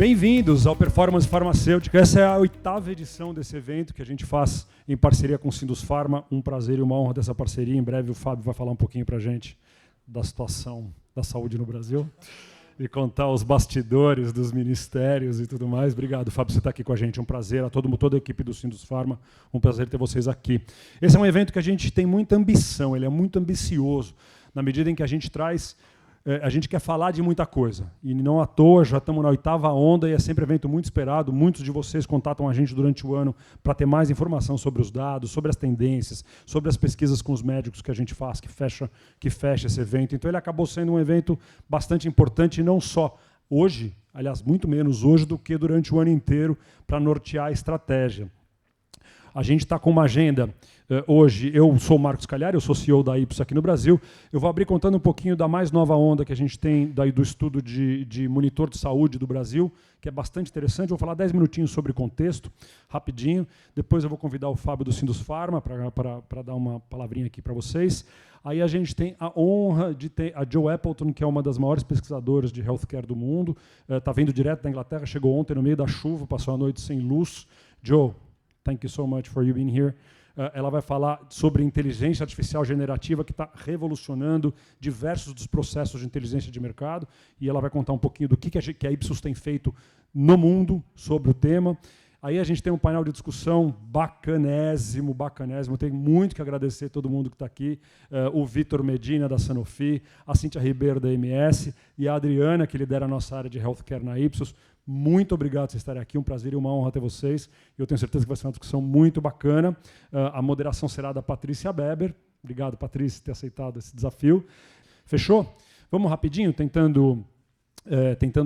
Bem-vindos ao Performance Farmacêutica. Essa é a 8ª edição desse evento que a gente faz em parceria com o Sindusfarma. Um prazer e uma honra dessa parceria. Em breve o Fábio vai falar um pouquinho para a gente da situação da saúde no Brasil e contar os bastidores dos ministérios e tudo mais. Obrigado, Fábio, você está aqui com a gente. Um prazer. A toda a equipe do Sindusfarma, um prazer ter vocês aqui. Esse é um evento que a gente tem muita ambição, ele é muito ambicioso, na medida em que a gente traz... A gente quer falar de muita coisa, e não à toa, já estamos na 8ª onda, e é sempre um evento muito esperado. Muitos de vocês contatam a gente durante o ano para ter mais informação sobre os dados, sobre as tendências, sobre as pesquisas com os médicos que a gente faz, que fecha esse evento. Então ele acabou sendo um evento bastante importante, e não só hoje, aliás, muito menos hoje do que durante o ano inteiro, para nortear a estratégia. A gente está com uma agenda hoje. Eu sou o Marcos Cagliari, eu sou CEO da Ipsos aqui no Brasil. Eu vou abrir contando um pouquinho da mais nova onda que a gente tem do estudo de monitor de saúde do Brasil, que é bastante interessante. Eu vou falar 10 minutinhos sobre contexto, rapidinho. Depois eu vou convidar o Fábio do Sindusfarma para dar uma palavrinha aqui para vocês. Aí a gente tem a honra de ter a Jo Appleton, que é uma das maiores pesquisadoras de healthcare do mundo. Está vindo direto da Inglaterra, chegou ontem no meio da chuva, passou a noite sem luz. Jo, thank you so much for you being here. Ela vai falar sobre inteligência artificial generativa, que está revolucionando diversos dos processos de inteligência de mercado, e ela vai contar um pouquinho do que a Ipsos tem feito no mundo sobre o tema. Aí a gente tem um painel de discussão bacanésimo. Tenho muito que agradecer a todo mundo que está aqui, o Vitor Medina, da Sanofi, a Cíntia Ribeiro, da MS, e a Adriana, que lidera a nossa área de healthcare na Ipsos. Muito obrigado por vocês estarem aqui, um prazer e uma honra ter vocês. Eu tenho certeza que vai ser uma discussão muito bacana. A moderação será da Patrícia Beber. Obrigado, Patrícia, por ter aceitado esse desafio. Fechou? Vamos rapidinho, tentando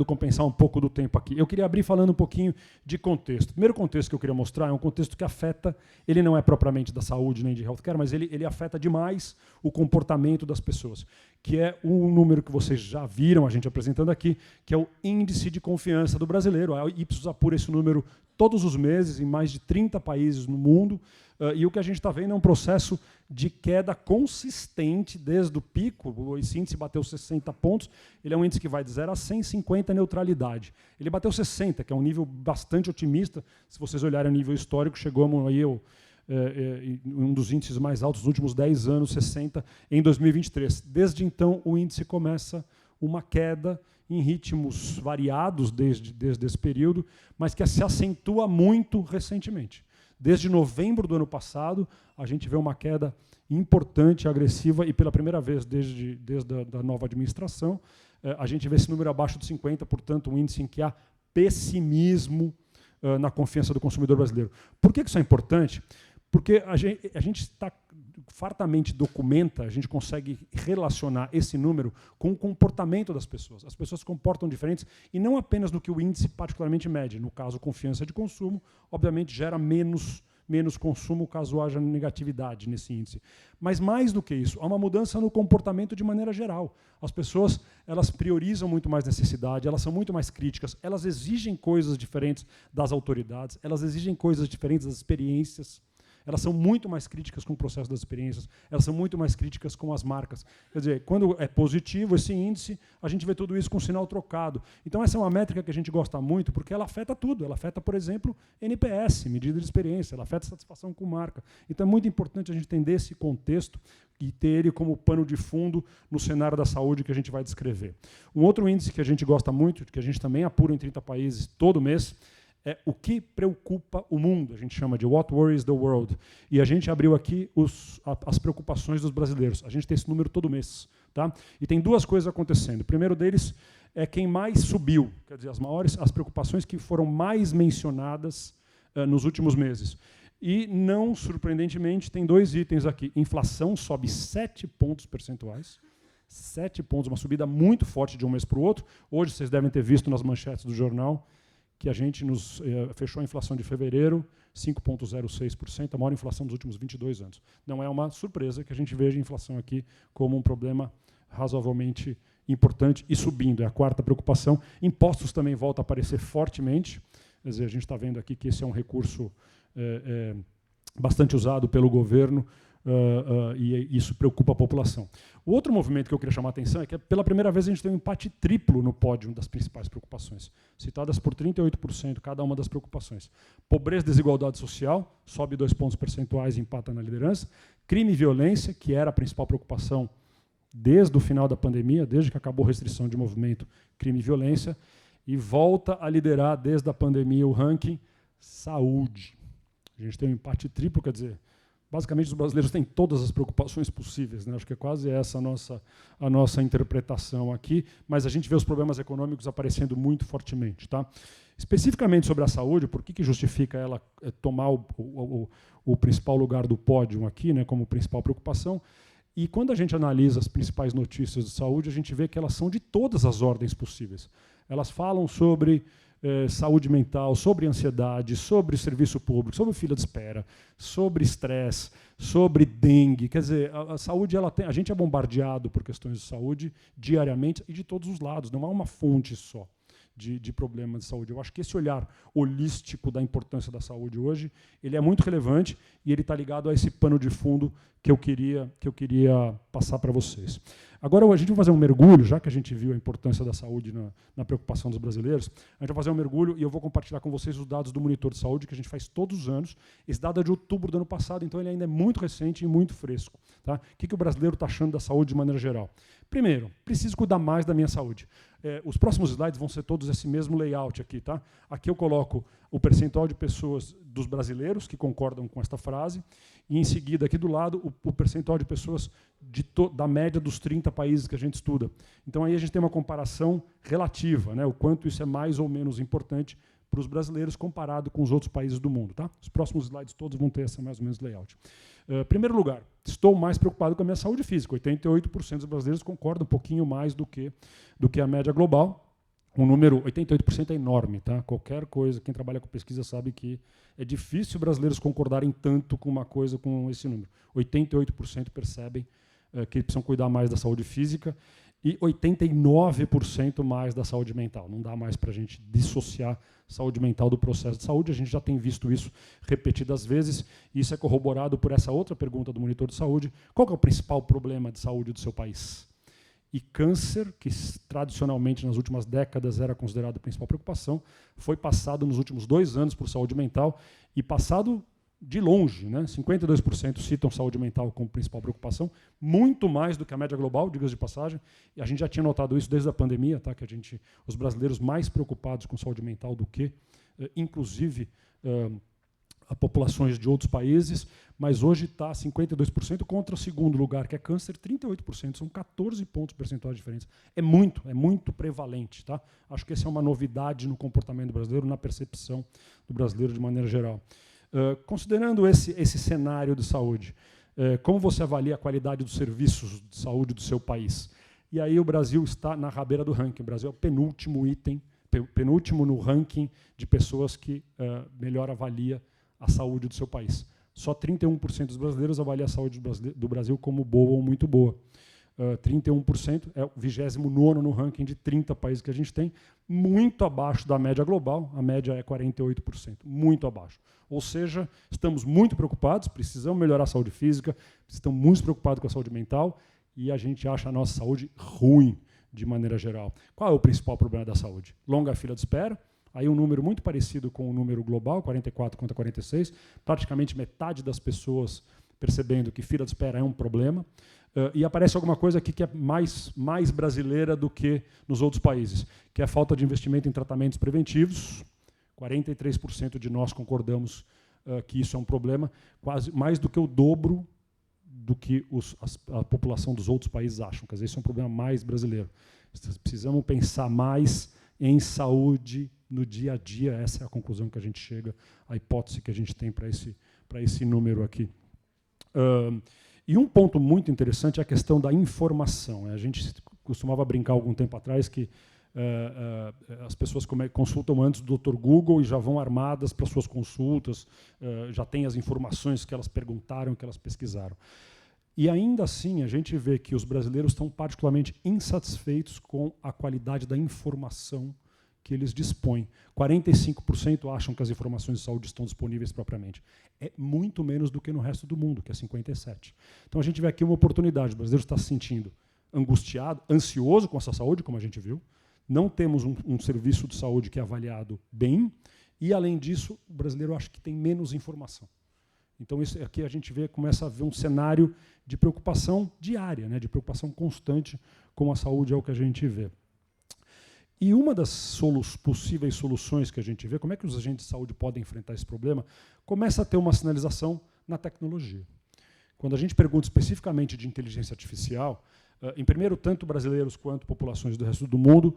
compensar um pouco do tempo aqui. Eu queria abrir falando um pouquinho de contexto. O primeiro contexto que eu queria mostrar é um contexto que afeta, ele não é propriamente da saúde nem de healthcare, mas ele afeta demais o comportamento das pessoas, que é um número que vocês já viram a gente apresentando aqui, que é o índice de confiança do brasileiro. A Ipsos apura esse número todos os meses em mais de 30 países no mundo, e o que a gente está vendo é um processo de queda consistente desde o pico. Esse índice bateu 60 pontos, ele é um índice que vai de 0 a 150 neutralidade. Ele bateu 60, que é um nível bastante otimista. Se vocês olharem o nível histórico, chegamos aí um dos índices mais altos dos últimos 10 anos, 60, em 2023. Desde então, o índice começa uma queda em ritmos variados desde esse período, mas que se acentua muito recentemente. Desde novembro do ano passado, a gente vê uma queda importante, agressiva, e pela primeira vez desde a nova administração, a gente vê esse número abaixo de 50, portanto, um índice em que há pessimismo na confiança do consumidor brasileiro. Por que isso é importante? Porque a gente está fartamente documenta, a gente consegue relacionar esse número com o comportamento das pessoas. As pessoas se comportam diferentes, e não apenas no que o índice particularmente mede. No caso, confiança de consumo, obviamente gera menos consumo caso haja negatividade nesse índice. Mas mais do que isso, há uma mudança no comportamento de maneira geral. As pessoas, elas priorizam muito mais necessidade, elas são muito mais críticas, elas exigem coisas diferentes das autoridades, elas exigem coisas diferentes das experiências. Elas são muito mais críticas com o processo das experiências, elas são muito mais críticas com as marcas. Quer dizer, quando é positivo esse índice, a gente vê tudo isso com sinal trocado. Então, essa é uma métrica que a gente gosta muito, porque ela afeta tudo. Ela afeta, por exemplo, NPS, medida de experiência, ela afeta satisfação com marca. Então, é muito importante a gente entender esse contexto e ter ele como pano de fundo no cenário da saúde que a gente vai descrever. Um outro índice que a gente gosta muito, que a gente também apura em 30 países todo mês, é o que preocupa o mundo. A gente chama de What Worries the World. E a gente abriu aqui as preocupações dos brasileiros. A gente tem esse número todo mês. Tá? E tem duas coisas acontecendo. O primeiro deles é quem mais subiu, quer dizer, as preocupações que foram mais mencionadas nos últimos meses. E, não surpreendentemente, tem dois itens aqui. Inflação sobe 7 pontos percentuais. 7 pontos, uma subida muito forte de um mês para o outro. Hoje, vocês devem ter visto nas manchetes do jornal que a gente fechou a inflação de fevereiro, 5,06%, a maior inflação dos últimos 22 anos. Não é uma surpresa que a gente veja a inflação aqui como um problema razoavelmente importante e subindo. É a quarta preocupação. Impostos também voltam a aparecer fortemente. Quer dizer, a gente está vendo aqui que esse é um recurso bastante usado pelo governo e isso preocupa a população. O outro movimento que eu queria chamar a atenção é que, pela primeira vez, a gente tem um empate triplo no pódio das principais preocupações, citadas por 38% cada uma das preocupações. Pobreza e desigualdade social, sobe 2 pontos percentuais e empata na liderança. Crime e violência, que era a principal preocupação desde o final da pandemia, desde que acabou a restrição de movimento, crime e violência, e volta a liderar desde a pandemia o ranking saúde. A gente tem um empate triplo, quer dizer, basicamente os brasileiros têm todas as preocupações possíveis, né? Acho que é quase essa a nossa interpretação aqui, mas a gente vê os problemas econômicos aparecendo muito fortemente. Tá? Especificamente sobre a saúde, por que justifica ela tomar o principal lugar do pódio aqui, né, como principal preocupação? E quando a gente analisa as principais notícias de saúde, a gente vê que elas são de todas as ordens possíveis. Elas falam sobre saúde mental, sobre ansiedade, sobre serviço público, sobre fila de espera, sobre estresse, sobre dengue. Quer dizer, a saúde, a gente é bombardeado por questões de saúde diariamente e de todos os lados, não há uma fonte só de problemas de saúde. Eu acho que esse olhar holístico da importância da saúde hoje, ele é muito relevante e ele está ligado a esse pano de fundo que eu queria passar para vocês. Agora a gente vai fazer um mergulho, já que a gente viu a importância da saúde na preocupação dos brasileiros, a gente vai fazer um mergulho e eu vou compartilhar com vocês os dados do Monitor de Saúde, que a gente faz todos os anos. Esse dado é de outubro do ano passado, então ele ainda é muito recente e muito fresco. Tá? O que o brasileiro está achando da saúde de maneira geral? Primeiro, preciso cuidar mais da minha saúde. Os próximos slides vão ser todos esse mesmo layout aqui. Tá? Aqui eu coloco o percentual de pessoas dos brasileiros que concordam com esta frase, e em seguida, aqui do lado, o percentual de pessoas da média dos 30 países que a gente estuda. Então aí a gente tem uma comparação relativa, né, o quanto isso é mais ou menos importante para os brasileiros comparado com os outros países do mundo. Tá? Os próximos slides todos vão ter esse mais ou menos layout. Primeiro lugar, estou mais preocupado com a minha saúde física. 88% dos brasileiros concordam um pouquinho mais do que a média global. O número 88% é enorme. Tá? Qualquer coisa, quem trabalha com pesquisa sabe que é difícil brasileiros concordarem tanto com uma coisa com esse número. 88% percebem que precisam cuidar mais da saúde física e 89% mais da saúde mental. Não dá mais para a gente dissociar saúde mental do processo de saúde. A gente já tem visto isso repetidas vezes, e isso é corroborado por essa outra pergunta do Monitor de Saúde. Qual que é o principal problema de saúde do seu país? E câncer, que tradicionalmente nas últimas décadas era considerado a principal preocupação, foi passado nos últimos 2 anos por saúde mental, e passado de longe, né? 52% citam saúde mental como principal preocupação, muito mais do que a média global, diga-se de passagem, e a gente já tinha notado isso desde a pandemia, tá? Que os brasileiros mais preocupados com saúde mental do que, inclusive, a populações de outros países, mas hoje está 52% contra o segundo lugar, que é câncer, 38%, são 14 pontos percentuais diferentes. É muito prevalente. Tá? Acho que essa é uma novidade no comportamento brasileiro, na percepção do brasileiro de maneira geral. Considerando esse cenário de saúde, como você avalia a qualidade dos serviços de saúde do seu país? E aí o Brasil está na rabeira do ranking. O Brasil é o penúltimo no ranking de pessoas que melhor avalia a saúde do seu país. Só 31% dos brasileiros avalia a saúde do Brasil como boa ou muito boa. 31% é o 29º no ranking de 30 países que a gente tem, muito abaixo da média global, a média é 48%, muito abaixo. Ou seja, estamos muito preocupados, precisamos melhorar a saúde física, estamos muito preocupados com a saúde mental, e a gente acha a nossa saúde ruim, de maneira geral. Qual é o principal problema da saúde? Longa fila de espera, aí um número muito parecido com o número global, 44 contra 46, praticamente metade das pessoas percebendo que fila de espera é um problema, e aparece alguma coisa aqui que é mais brasileira do que nos outros países, que é a falta de investimento em tratamentos preventivos. 43% de nós concordamos que isso é um problema, quase mais do que o dobro do que a população dos outros países acham. Quer dizer, isso é um problema mais brasileiro. Precisamos pensar mais em saúde no dia a dia. Essa é a conclusão que a gente chega, a hipótese que a gente tem para esse número aqui. E um ponto muito interessante é a questão da informação. A gente costumava brincar algum tempo atrás que as pessoas consultam antes do Dr. Google e já vão armadas para suas consultas, já têm as informações que elas perguntaram, que elas pesquisaram. E ainda assim, a gente vê que os brasileiros estão particularmente insatisfeitos com a qualidade da informação que eles dispõem. 45% acham que as informações de saúde estão disponíveis propriamente. É muito menos do que no resto do mundo, que é 57%. Então a gente vê aqui uma oportunidade. O brasileiro está se sentindo angustiado, ansioso com a sua saúde, como a gente viu. Não temos um serviço de saúde que é avaliado bem. E, além disso, o brasileiro acha que tem menos informação. Então, isso aqui a gente começa a ver um cenário de preocupação diária, né, de preocupação constante com a saúde, é o que a gente vê. E uma das possíveis soluções que a gente vê, como é que os agentes de saúde podem enfrentar esse problema, começa a ter uma sinalização na tecnologia. Quando a gente pergunta especificamente de inteligência artificial, em primeiro, tanto brasileiros quanto populações do resto do mundo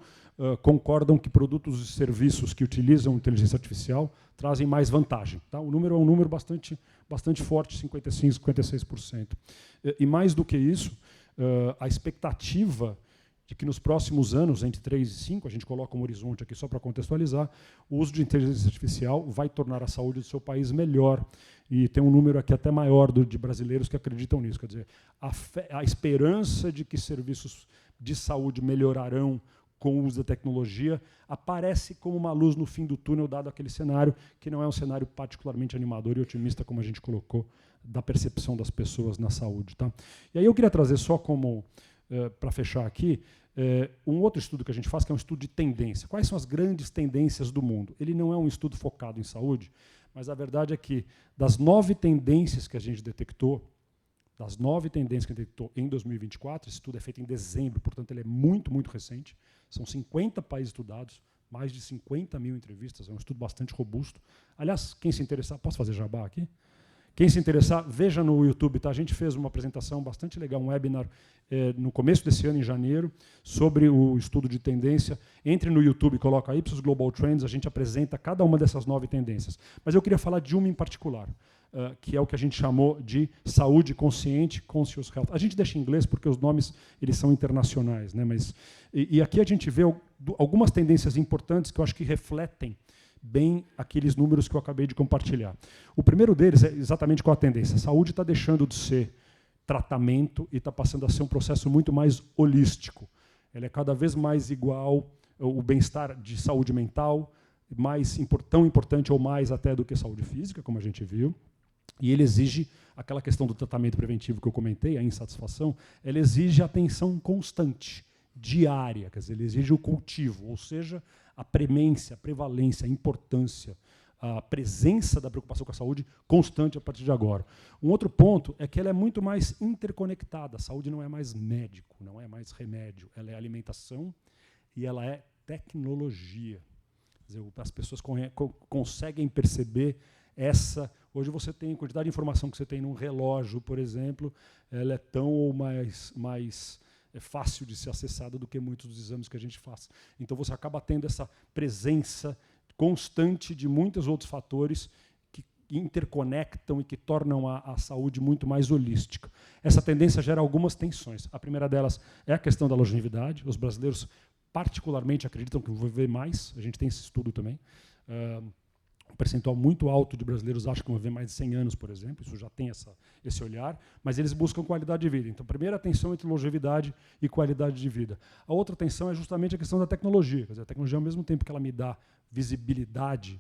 concordam que produtos e serviços que utilizam inteligência artificial trazem mais vantagem. Tá? O número é um número bastante forte, 55%, 56%. E mais do que isso, a expectativa de que nos próximos anos, entre 3 e 5, a gente coloca um horizonte aqui só para contextualizar, o uso de inteligência artificial vai tornar a saúde do seu país melhor. E tem um número aqui até maior de brasileiros que acreditam nisso. Quer dizer, a esperança de que serviços de saúde melhorarão com o uso da tecnologia aparece como uma luz no fim do túnel, dado aquele cenário, que não é um cenário particularmente animador e otimista, como a gente colocou, da percepção das pessoas na saúde. Tá? E aí eu queria trazer só como, para fechar aqui, um outro estudo que a gente faz, que é um estudo de tendência. Quais são as grandes tendências do mundo? Ele não é um estudo focado em saúde, mas a verdade é que, das 9 tendências que a gente detectou, em 2024, esse estudo é feito em dezembro, portanto, ele é muito, muito recente. São 50 países estudados, mais de 50 mil entrevistas, é um estudo bastante robusto. Aliás, quem se interessar, posso fazer jabá aqui? Quem se interessar, veja no YouTube. Tá? A gente fez uma apresentação bastante legal, um webinar no começo desse ano, em janeiro, sobre o estudo de tendência. Entre no YouTube, coloca Ipsos Global Trends, a gente apresenta cada uma dessas 9 tendências. Mas eu queria falar de uma em particular, que é o que a gente chamou de saúde consciente, conscious health. A gente deixa em inglês porque os nomes eles são internacionais. Né? E aqui a gente vê algumas tendências importantes que eu acho que refletem bem aqueles números que eu acabei de compartilhar. O primeiro deles é exatamente qual a tendência. A saúde está deixando de ser tratamento e está passando a ser um processo muito mais holístico. Ela é cada vez mais igual, o bem-estar de saúde mental, tão importante ou mais até do que saúde física, como a gente viu. E ele exige, aquela questão do tratamento preventivo que eu comentei, a insatisfação, ela exige atenção constante, diária, quer dizer, ele exige o cultivo, ou seja, a premência, a prevalência, a importância, a presença da preocupação com a saúde constante a partir de agora. Um outro ponto é que ela é muito mais interconectada. A saúde não é mais médico, não é mais remédio. Ela é alimentação e ela é tecnologia. Quer dizer, as pessoas conseguem perceber essa... Hoje você tem a quantidade de informação que você tem num relógio, por exemplo, ela é tão ou mais fácil de ser acessada do que muitos dos exames que a gente faz. Então você acaba tendo essa presença constante de muitos outros fatores que interconectam e que tornam a saúde muito mais holística. Essa tendência gera algumas tensões. A primeira delas é a questão da longevidade. Os brasileiros particularmente acreditam que vão viver mais. A gente tem esse estudo também. Um percentual muito alto de brasileiros acham que vão viver mais de 100 anos, por exemplo. Isso já tem esse olhar, mas eles buscam qualidade de vida. Então, a primeira tensão entre longevidade e qualidade de vida. A outra tensão é justamente a questão da tecnologia. Quer dizer, a tecnologia, ao mesmo tempo que ela me dá visibilidade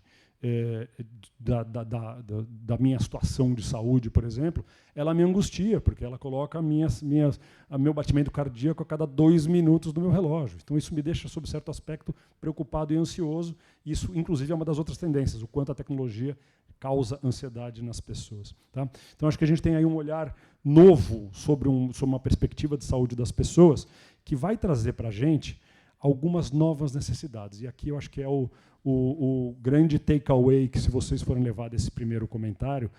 da minha situação de saúde, por exemplo, ela me angustia, porque ela coloca meu batimento cardíaco a cada 2 minutos do meu relógio. Então, isso me deixa, sob certo aspecto, preocupado e ansioso. Isso, inclusive, é uma das outras tendências, o quanto a tecnologia causa ansiedade nas pessoas. Tá? Então, acho que a gente tem aí um olhar novo sobre uma perspectiva de saúde das pessoas que vai trazer para a gente algumas novas necessidades. E aqui eu acho que é o grande takeaway que, se vocês forem levar desse primeiro comentário,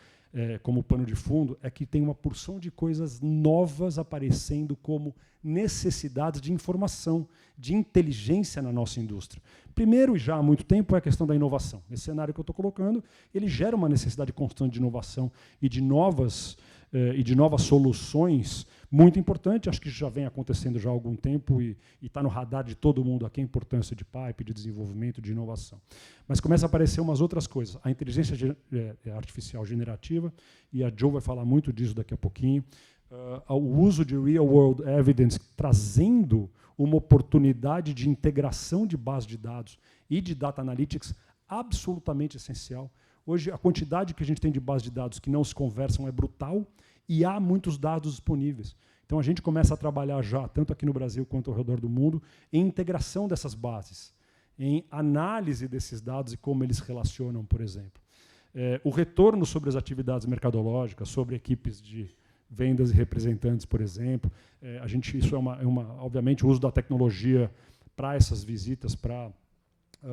como pano de fundo, é que tem uma porção de coisas novas aparecendo como necessidades de informação, de inteligência na nossa indústria. Primeiro, e já há muito tempo, é a questão da inovação. Esse cenário que eu estou colocando, ele gera uma necessidade constante de inovação e de novas soluções muito importante. Acho que já vem acontecendo já há algum tempo e está no radar de todo mundo aqui a importância de pipe, de desenvolvimento, de inovação. Mas começa a aparecer umas outras coisas. A inteligência artificial generativa, e a Jo vai falar muito disso daqui a pouquinho, o uso de real-world evidence, trazendo uma oportunidade de integração de base de dados e de data analytics absolutamente essencial. Hoje, a quantidade que a gente tem de base de dados que não se conversam é brutal e há muitos dados disponíveis. Então, a gente começa a trabalhar já, tanto aqui no Brasil quanto ao redor do mundo, em integração dessas bases, em análise desses dados e como eles se relacionam, por exemplo. O retorno sobre as atividades mercadológicas, sobre equipes de vendas e representantes, por exemplo. Isso obviamente, o uso da tecnologia para essas visitas, para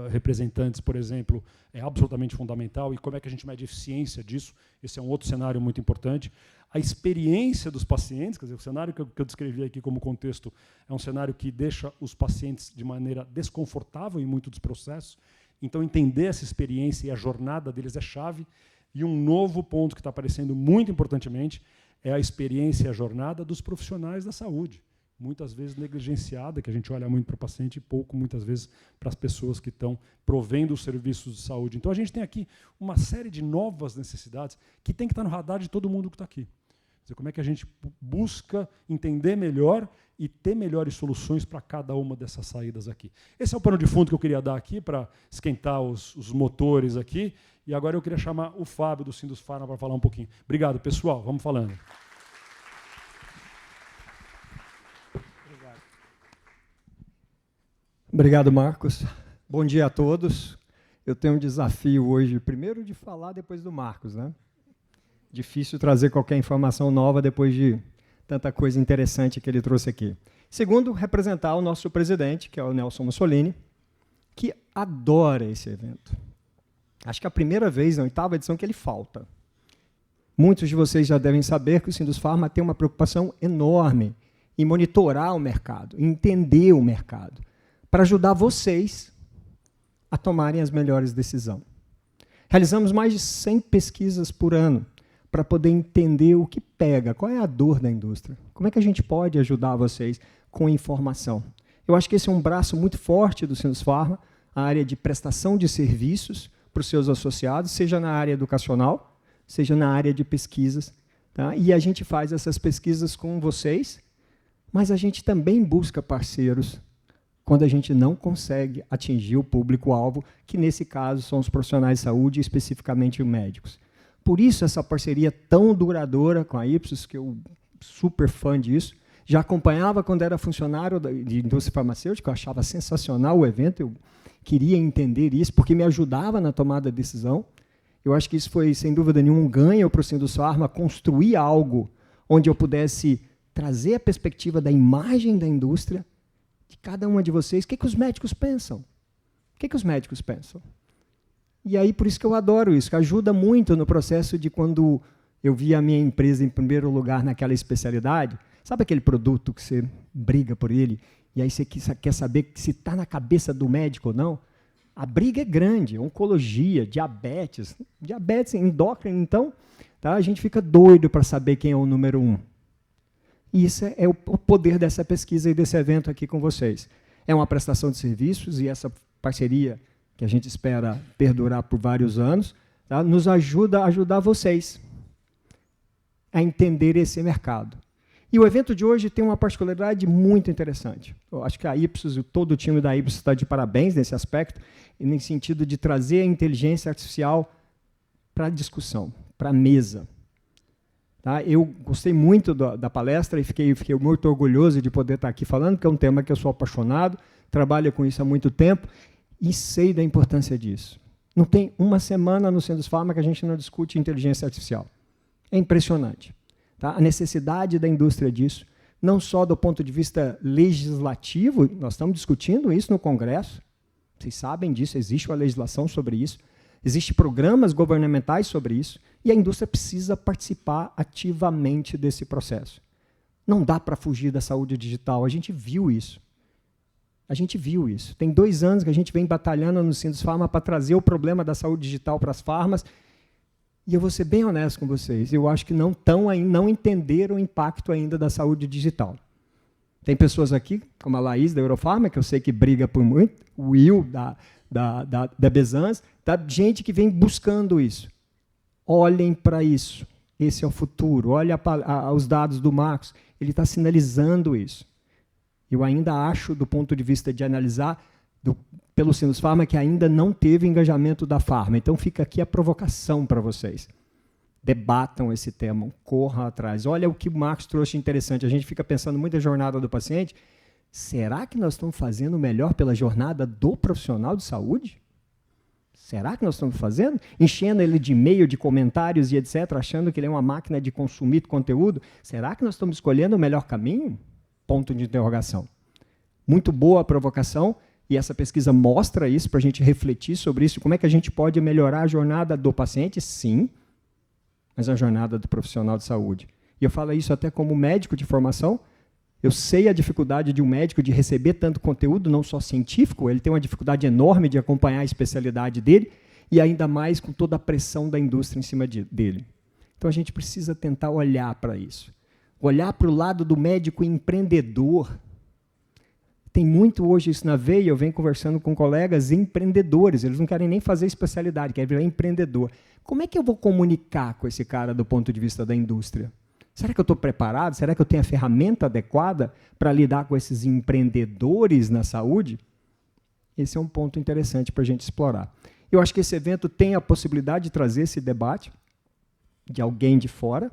representantes, por exemplo, é absolutamente fundamental. E como é que a gente mede a eficiência disso? Esse é um outro cenário muito importante. A experiência dos pacientes, quer dizer, o cenário que eu descrevi aqui como contexto é um cenário que deixa os pacientes de maneira desconfortável em muitos dos processos. Então, entender essa experiência e a jornada deles é chave. E um novo ponto que está aparecendo muito importantemente é a experiência e a jornada dos profissionais da saúde, muitas vezes negligenciada, que a gente olha muito para o paciente e pouco, muitas vezes, para as pessoas que estão provendo os serviços de saúde. Então, a gente tem aqui uma série de novas necessidades que tem que estar no radar de todo mundo que está aqui. Quer dizer, como é que a gente busca entender melhor e ter melhores soluções para cada uma dessas saídas aqui. Esse é o pano de fundo que eu queria dar aqui para esquentar os motores aqui. E agora eu queria chamar o Fábio do Sindusfarma para falar um pouquinho. Obrigado, pessoal. Vamos falando. Obrigado, Marcos. Bom dia a todos. Eu tenho um desafio hoje, primeiro de falar depois do Marcos, né? Difícil trazer qualquer informação nova depois de tanta coisa interessante que ele trouxe aqui. Segundo, representar o nosso presidente, que é o Nelson Mussolini, que adora esse evento. Acho que é a primeira vez, na 8ª edição, que ele falta. Muitos de vocês já devem saber que o Sindusfarma tem uma preocupação enorme em monitorar o mercado, em entender o mercado, para ajudar vocês a tomarem as melhores decisões. Realizamos mais de 100 pesquisas por ano para poder entender o que pega, qual é a dor da indústria, como é que a gente pode ajudar vocês com informação. Eu acho que esse é um braço muito forte do Sindusfarma, a área de prestação de serviços para os seus associados, seja na área educacional, seja na área de pesquisas. Tá? E a gente faz essas pesquisas com vocês, mas a gente também busca parceiros quando a gente não consegue atingir o público-alvo, que nesse caso são os profissionais de saúde, especificamente os médicos. Por isso, essa parceria tão duradoura com a Ipsos, que eu super fã disso, já acompanhava quando era funcionário de indústria farmacêutica, eu achava sensacional o evento, eu queria entender isso, porque me ajudava na tomada de decisão. Eu acho que isso foi, sem dúvida nenhuma, um ganho para o Sindusfarma, construir algo onde eu pudesse trazer a perspectiva da imagem da indústria de cada uma de vocês. O que os médicos pensam? O que os médicos pensam? E aí, por isso que eu adoro isso, que ajuda muito no processo de quando eu vi a minha empresa em primeiro lugar naquela especialidade. Sabe aquele produto que você briga por ele, e aí você quer saber se está na cabeça do médico ou não? A briga é grande, oncologia, diabetes endócrino, então, tá? A gente fica doido para saber quem é o número 1. E isso é o poder dessa pesquisa e desse evento aqui com vocês. É uma prestação de serviços, e essa parceria que a gente espera perdurar por vários anos, tá? Nos ajuda a ajudar vocês a entender esse mercado. E o evento de hoje tem uma particularidade muito interessante. Eu acho que a Ipsos, todo o time da Ipsos está de parabéns nesse aspecto, e nesse sentido de trazer a inteligência artificial para a discussão, para a mesa. Tá? Eu gostei muito da palestra e fiquei muito orgulhoso de poder estar aqui falando, porque é um tema que eu sou apaixonado, trabalho com isso há muito tempo, e sei da importância disso. Não tem uma semana no Sindusfarma que a gente não discute inteligência artificial. É impressionante. Tá? A necessidade da indústria disso, não só do ponto de vista legislativo, nós estamos discutindo isso no Congresso, vocês sabem disso, existe uma legislação sobre isso, existem programas governamentais sobre isso, e a indústria precisa participar ativamente desse processo. Não dá para fugir da saúde digital, a gente viu isso. A gente viu isso. Tem 2 anos que a gente vem batalhando no Sindusfarma para trazer o problema da saúde digital para as farmas, e eu vou ser bem honesto com vocês, eu acho que não entenderam o impacto ainda da saúde digital. Tem pessoas aqui, como a Laís, da Eurofarma, que eu sei que briga por muito, o Will, da Bezans, tá? Gente que vem buscando isso. Olhem para isso. Esse é o futuro. Olha os dados do Marcos. Ele está sinalizando isso. Eu ainda acho, do ponto de vista de analisar pelo Sinusfarma, que ainda não teve engajamento da Farma. Então fica aqui a provocação para vocês. Debatam esse tema, corram atrás. Olha o que o Marcos trouxe de interessante. A gente fica pensando muito na jornada do paciente. Será que nós estamos fazendo o melhor pela jornada do profissional de saúde? Será que nós estamos fazendo? Enchendo ele de e-mail, de comentários e etc., achando que ele é uma máquina de consumir conteúdo. Será que nós estamos escolhendo o melhor caminho? Ponto de interrogação. Muito boa a provocação, e essa pesquisa mostra isso, para a gente refletir sobre isso. Como é que a gente pode melhorar a jornada do paciente? Sim, mas a jornada do profissional de saúde. E eu falo isso até como médico de formação. Eu sei a dificuldade de um médico de receber tanto conteúdo, não só científico, ele tem uma dificuldade enorme de acompanhar a especialidade dele, e ainda mais com toda a pressão da indústria em cima dele. Então a gente precisa tentar olhar para isso. Olhar para o lado do médico empreendedor. Tem muito hoje isso na veia, eu venho conversando com colegas empreendedores, eles não querem nem fazer especialidade, querem virar empreendedor. Como é que eu vou comunicar com esse cara do ponto de vista da indústria? Será que eu estou preparado? Será que eu tenho a ferramenta adequada para lidar com esses empreendedores na saúde? Esse é um ponto interessante para a gente explorar. Eu acho que esse evento tem a possibilidade de trazer esse debate de alguém de fora,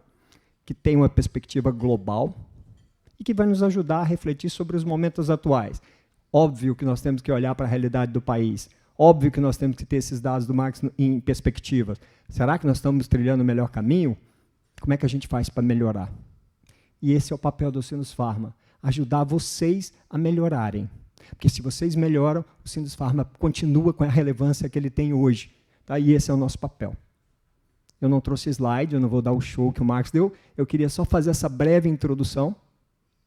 que tem uma perspectiva global e que vai nos ajudar a refletir sobre os momentos atuais. Óbvio que nós temos que olhar para a realidade do país. Óbvio que nós temos que ter esses dados do Marcos em perspectivas. Será que nós estamos trilhando o melhor caminho? Como é que a gente faz para melhorar? E esse é o papel do Sinusfarma, ajudar vocês a melhorarem. Porque se vocês melhoram, o Sinusfarma continua com a relevância que ele tem hoje. Tá? E esse é o nosso papel. Eu não trouxe slide, eu não vou dar o show que o Marcos deu, eu queria só fazer essa breve introdução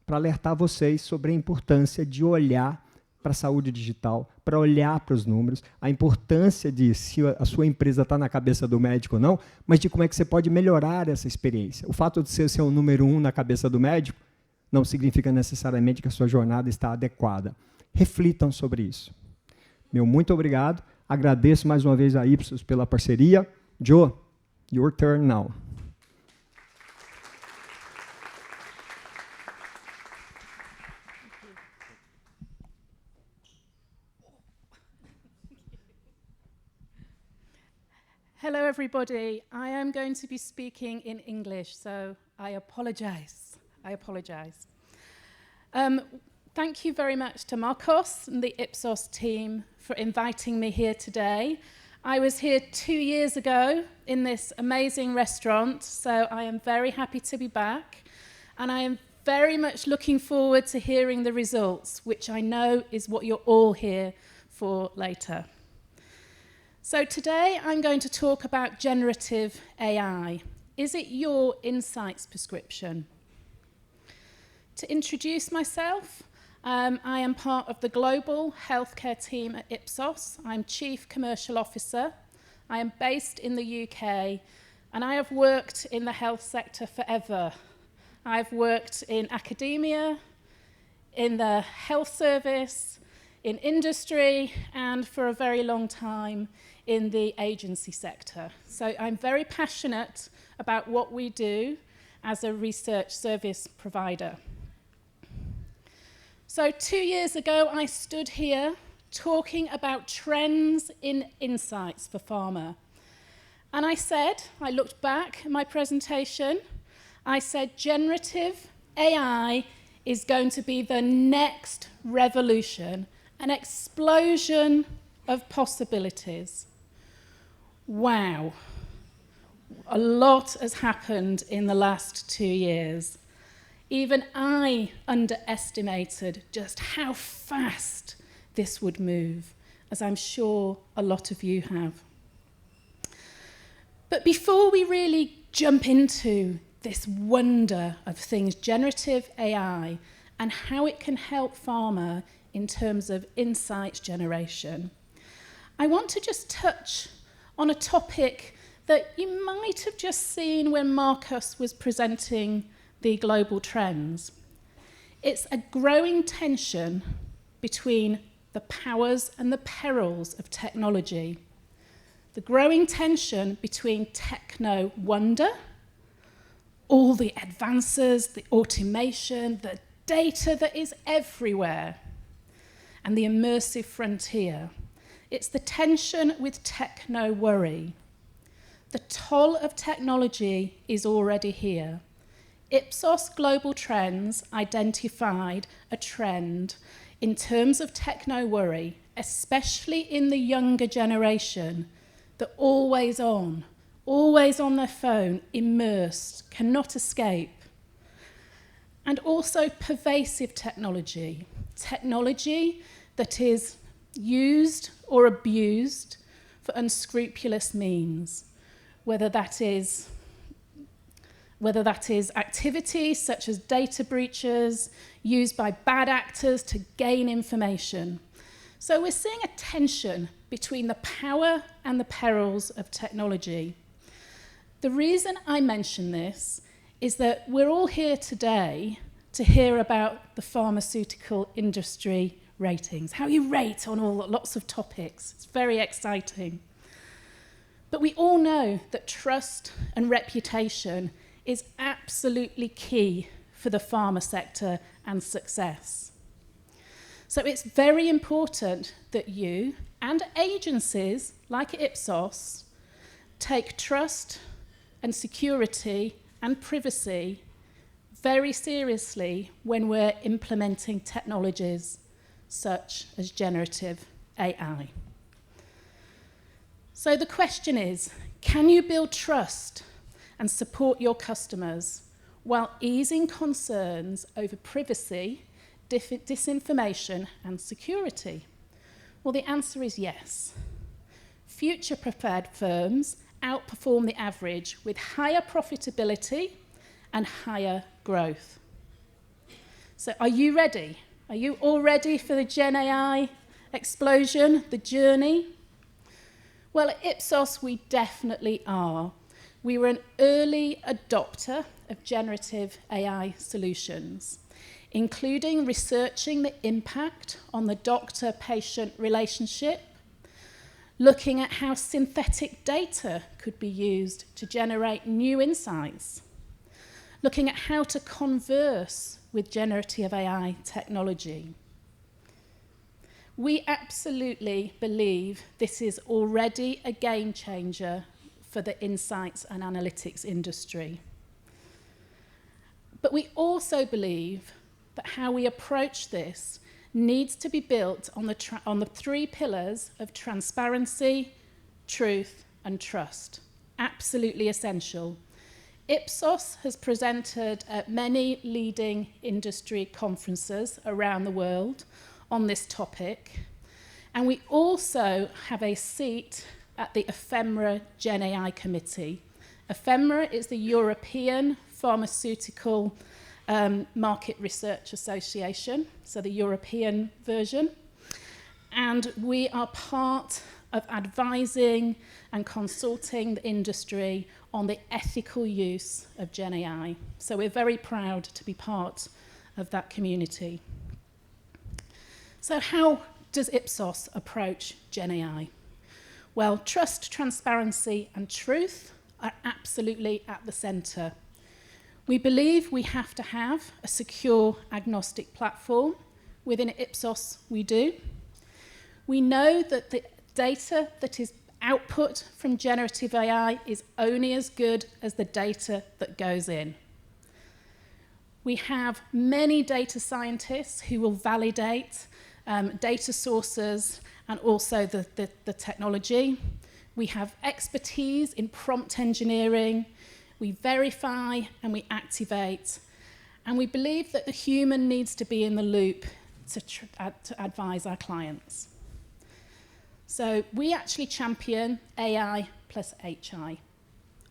para alertar vocês sobre a importância de olhar para a saúde digital, para olhar para os números, a importância de se a sua empresa está na cabeça do médico ou não, mas de como é que você pode melhorar essa experiência. O fato de ser o número 1 na cabeça do médico não significa necessariamente que a sua jornada está adequada. Reflitam sobre isso. Meu muito obrigado. Agradeço mais uma vez a Ipsos pela parceria. Joe, your turn now. Hello, everybody. I am going to be speaking in English, so I apologize. Thank you very much to Marcos and the Ipsos team for inviting me here today. I was here 2 years ago in this amazing restaurant, so I am very happy to be back. And I am very much looking forward to hearing the results, which I know is what you're all here for later. So today I'm going to talk about generative AI. Is it your insights prescription? To introduce myself, I am part of the global healthcare team at Ipsos. I'm Chief Commercial Officer. I am based in the UK, and I have worked in the health sector forever. I've worked in academia, in the health service, in industry, and for a very long time in the agency sector. So I'm very passionate about what we do as a research service provider. So 2 years ago, I stood here talking about trends in insights for pharma. And I looked back at my presentation, I said generative AI is going to be the next revolution, an explosion of possibilities. Wow. A lot has happened in the last 2 years. Even I underestimated just how fast this would move, as I'm sure a lot of you have. But before we really jump into this wonder of things, generative AI, and how it can help pharma in terms of insights generation, I want to just touch on a topic that you might have just seen when Marcos was presenting the global trends. It's a growing tension between the powers and the perils of technology. The growing tension between techno-wonder, all the advances, the automation, the data that is everywhere, and the immersive frontier. It's the tension with techno-worry. The toll of technology is already here. Ipsos Global Trends identified a trend in terms of techno-worry, especially in the younger generation, that always on their phone, immersed, cannot escape. And also pervasive technology that is used or abused for unscrupulous means, whether that is activities such as data breaches used by bad actors to gain information. So we're seeing a tension between the power and the perils of technology. The reason I mention this is that we're all here today to hear about the pharmaceutical industry ratings, how you rate on lots of topics. It's very exciting. But we all know that trust and reputation is absolutely key for the pharma sector and success. So it's very important that you and agencies like Ipsos take trust and security and privacy very seriously when we're implementing technologies such as generative AI. So the question is, can you build trust and support your customers while easing concerns over privacy, disinformation, and security? Well, the answer is yes. Future-prepared firms outperform the average with higher profitability and higher growth. So are you ready? Are you all ready for the Gen AI explosion, the journey? Well, at Ipsos, we definitely are. We were an early adopter of generative AI solutions, including researching the impact on the doctor-patient relationship, looking at how synthetic data could be used to generate new insights, looking at how to converse with generative AI technology. We absolutely believe this is already a game changer for the insights and analytics industry. But we also believe that how we approach this needs to be built on the three pillars of transparency, truth, and trust. Absolutely essential. Ipsos has presented at many leading industry conferences around the world on this topic, and we also have a seat at the ePHEMERA Gen AI Committee. ePHEMERA is the European Pharmaceutical Market Research Association, so the European version, and we are part of advising and consulting the industry on the ethical use of Gen AI. So we're very proud to be part of that community. So how does Ipsos approach Gen AI? Well, trust, transparency, and truth are absolutely at the centre. We believe we have to have a secure, agnostic platform. Within Ipsos, we do. We know that the data that is output from generative AI is only as good as the data that goes in. We have many data scientists who will validate data sources and also the technology. We have expertise in prompt engineering. We verify and we activate. And we believe that the human needs to be in the loop to advise our clients. So we actually champion AI plus HI,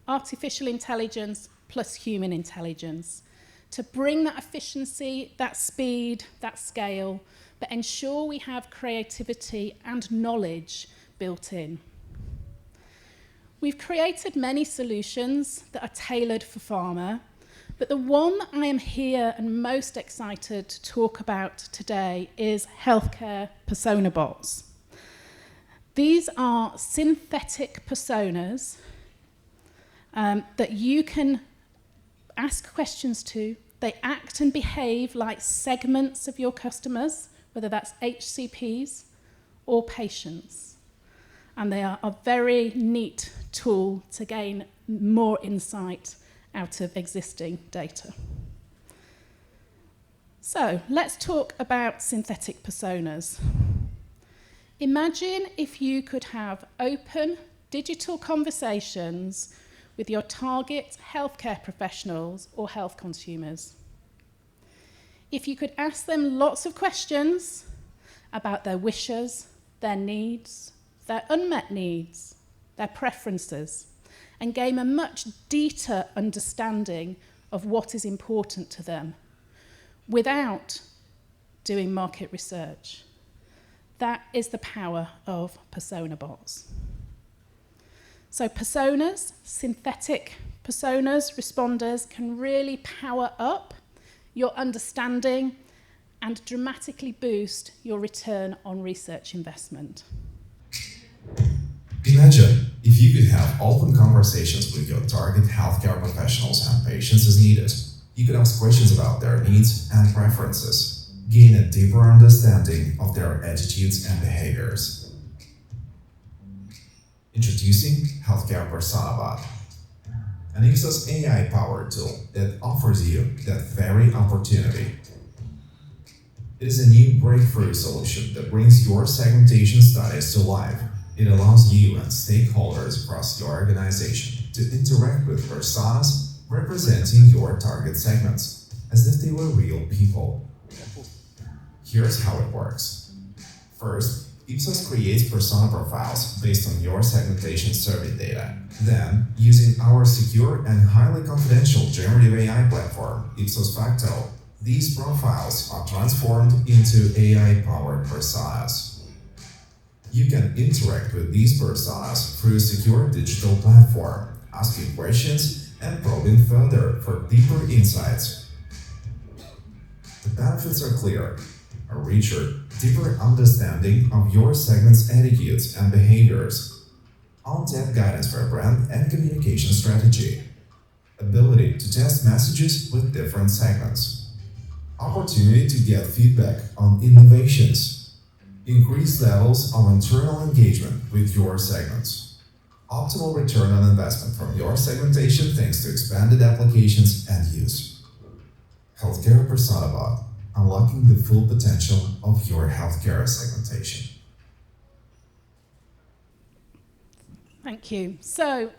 artificial intelligence plus human intelligence, to bring that efficiency, that speed, that scale, but ensure we have creativity and knowledge built in. We've created many solutions that are tailored for pharma, but the one that I am here and most excited to talk about today is healthcare persona bots. These are synthetic personas that you can ask questions to They act and behave like segments of your customers, whether that's HCPs or patients. And they are a very neat tool to gain more insight out of existing data. So let's talk about synthetic personas. Imagine if you could have open digital conversations with your target healthcare professionals or health consumers. If you could ask them lots of questions about their wishes, their needs, their unmet needs, their preferences, and gain a much deeper understanding of what is important to them without doing market research. That is the power of persona bots. So personas, synthetic personas, responders, can really power up your understanding and dramatically boost your return on research investment. Imagine if you could have open conversations with your target healthcare professionals and patients as needed. You could ask questions about their needs and preferences, gain a deeper understanding of their attitudes and behaviors. Introducing Healthcare Persona Bot, an Ipsos AI-powered tool that offers you that very opportunity. It is a new breakthrough solution that brings your segmentation studies to life. It allows you and stakeholders across your organization to interact with personas representing your target segments, as if they were real people. Here's how it works. First, Ipsos creates persona profiles based on your segmentation survey data. Then, using our secure and highly confidential generative AI platform, Ipsos Facto, these profiles are transformed into AI-powered personas. You can interact with these personas through a secure digital platform, asking questions and probing further for deeper insights. The benefits are clear: a richer, deeper understanding of your segment's attitudes and behaviors, on-tap guidance for brand and communication strategy, ability to test messages with different segments, opportunity to get feedback on innovations, increased levels of internal engagement with your segments, optimal return on investment from your segmentation thanks to expanded applications and use. Healthcare Persona Bot, unlocking the full potential of your healthcare segmentation. Thank you. So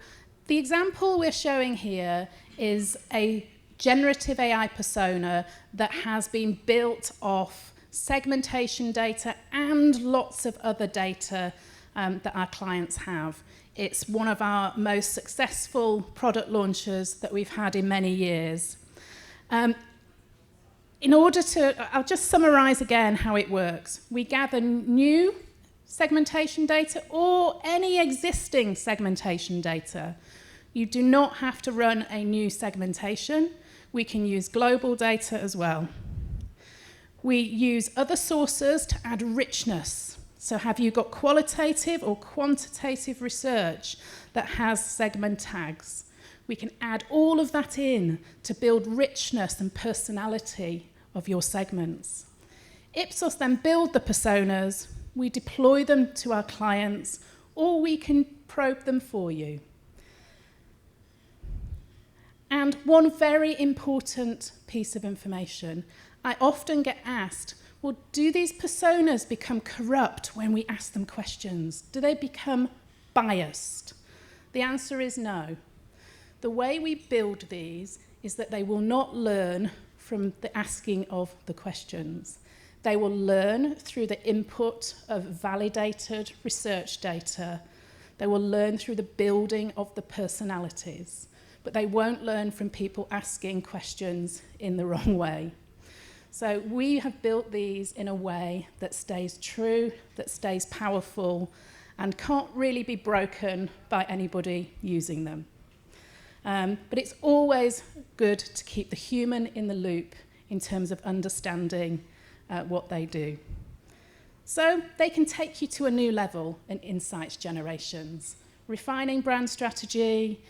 the example we're showing here is a generative AI persona that has been built off segmentation data and lots of other data that our clients have. It's one of our most successful product launches that we've had in many years. I'll just summarize again how it works. We gather new segmentation data or any existing segmentation data. You do not have to run a new segmentation. We can use global data as well. We use other sources to add richness. So have you got qualitative or quantitative research that has segment tags? We can add all of that in to build richness and personality of your segments. Ipsos then build the personas, we deploy them to our clients, or we can probe them for you. And one very important piece of information, I often get asked, well, do these personas become corrupt when we ask them questions? Do they become biased? The answer is no. The way we build these is that they will not learn from the asking of the questions. They will learn through the input of validated research data. They will learn through the building of the personalities, but they won't learn from people asking questions in the wrong way. So we have built these in a way that stays true, that stays powerful, and can't really be broken by anybody using them. But it's always good to keep the human in the loop in terms of understanding what they do. So they can take you to a new level in insights generations, refining brand strategy,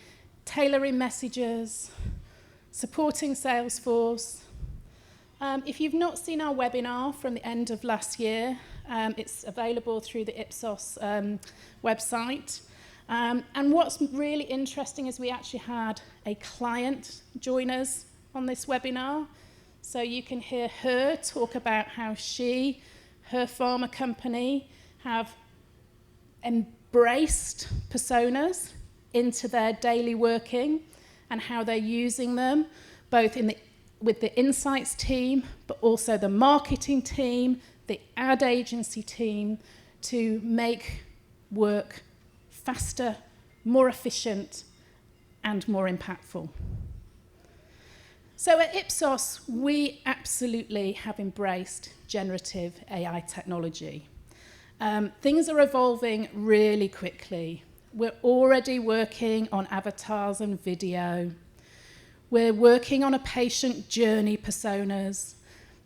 tailoring messages, supporting Salesforce, If you've not seen our webinar from the end of last year, it's available through the Ipsos website. And what's really interesting is we actually had a client join us on this webinar. So you can hear her talk about how her pharma company, have embraced personas into their daily working and how they're using them, both with the insights team, but also the marketing team, the ad agency team, to make work faster, more efficient, and more impactful. So at Ipsos, we absolutely have embraced generative AI technology. Things are evolving really quickly. We're already working on avatars and video. We're working on a patient journey personas.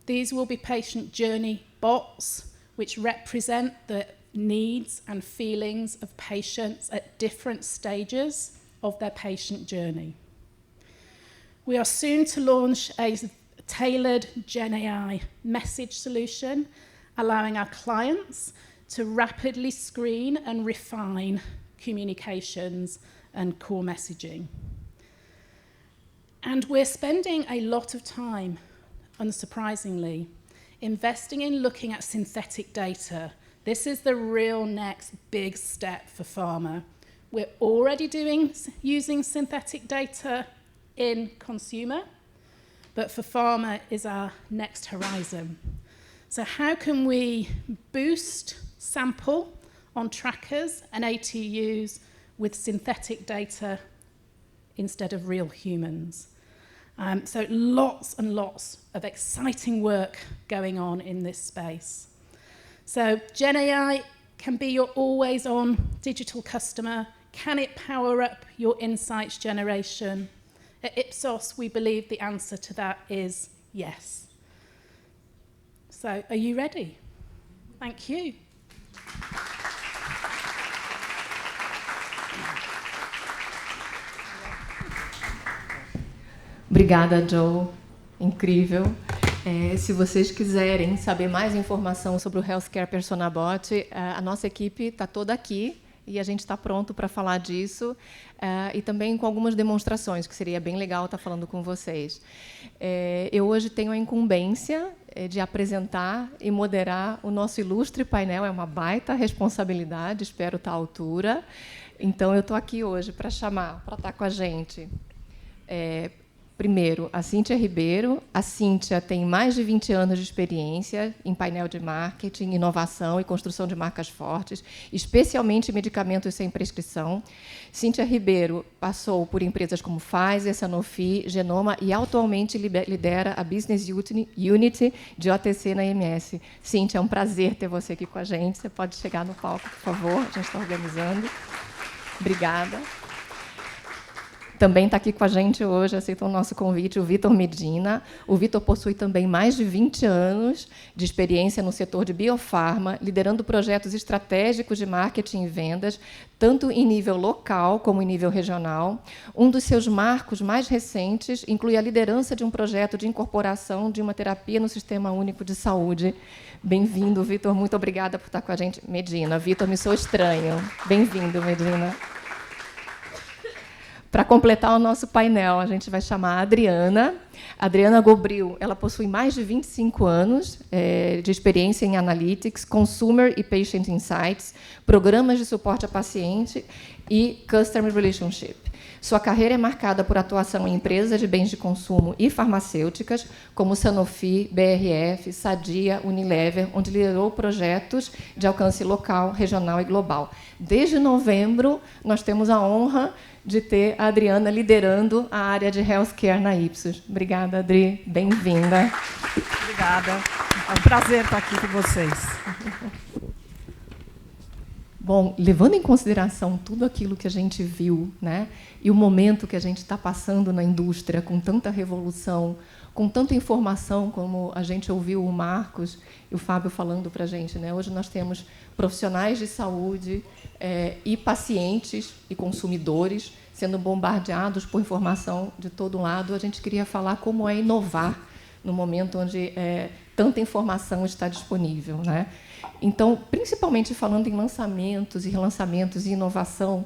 These will be patient journey bots, which represent the needs and feelings of patients at different stages of their patient journey. We are soon to launch a tailored GenAI message solution, allowing our clients to rapidly screen and refine communications and core messaging. And we're spending a lot of time, unsurprisingly, investing in looking at synthetic data. This is the real next big step for pharma. We're already using synthetic data in consumer, but for pharma is our next horizon. So how can we boost sample on trackers and ATUs with synthetic data instead of real humans? So lots and lots of exciting work going on in this space. So GenAI can be your always-on digital customer. Can it power up your insights generation? At Ipsos, we believe the answer to that is yes. So are you ready? Thank you. Obrigada, Joe. Incrível. Se vocês quiserem saber mais informação sobre o Healthcare Persona Bot, a nossa equipe está toda aqui e a gente está pronto para falar disso, e também com algumas demonstrações, que seria bem legal estar falando com vocês. Eu hoje tenho a incumbência de apresentar e moderar o nosso ilustre painel. É uma baita responsabilidade, espero estar à altura. Então, eu estou aqui hoje para chamar, para estar com a gente, primeiro, a Cíntia Ribeiro. A Cíntia tem mais de 20 anos de experiência em painel de marketing, inovação e construção de marcas fortes, especialmente medicamentos sem prescrição. Cíntia Ribeiro passou por empresas como Pfizer, Sanofi, Genoma e atualmente lidera a Business Unity de OTC na MS. Cíntia, é um prazer ter você aqui com a gente. Você pode chegar no palco, por favor? A gente está organizando. Obrigada. Também está aqui com a gente hoje, aceitou o nosso convite, o Vitor Medina. O Vitor possui também mais de 20 anos de experiência no setor de biofarma, liderando projetos estratégicos de marketing e vendas, tanto em nível local como em nível regional. Um dos seus marcos mais recentes inclui a liderança de um projeto de incorporação de uma terapia no Sistema Único de Saúde. Bem-vindo, Vitor. Muito obrigada por estar com a gente. Medina. Vitor, me sou estranho. Bem-vindo, Medina. Para completar o nosso painel, a gente vai chamar a Adriana. Adriana Gobril, ela possui mais de 25 anos de experiência em Analytics, Consumer e Patient Insights, programas de suporte a paciente e Customer Relationship. Sua carreira é marcada por atuação em empresas de bens de consumo e farmacêuticas, como Sanofi, BRF, Sadia, Unilever, onde liderou projetos de alcance local, regional e global. Desde novembro, nós temos a honra de ter a Adriana liderando a área de Healthcare na Ipsos. Obrigada, Adri. Bem-vinda. Obrigada. É um prazer estar aqui com vocês. Bom, levando em consideração tudo aquilo que a gente viu, né, e o momento que a gente está passando na indústria, com tanta revolução, com tanta informação, como a gente ouviu o Marcos e o Fábio falando para a gente, né? Hoje nós temos profissionais de saúde e pacientes e consumidores sendo bombardeados por informação de todo lado. A gente queria falar como é inovar no momento onde tanta informação está disponível, né? Então, principalmente falando em lançamentos e relançamentos e inovação,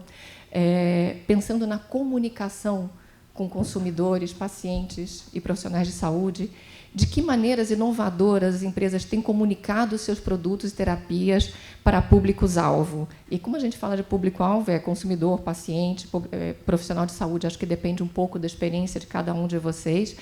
pensando na comunicação com consumidores, pacientes e profissionais de saúde, de que maneiras inovadoras as empresas têm comunicado seus produtos e terapias para públicos-alvo. E como a gente fala de público-alvo, consumidor, paciente, profissional de saúde, acho que depende um pouco da experiência de cada um de vocês,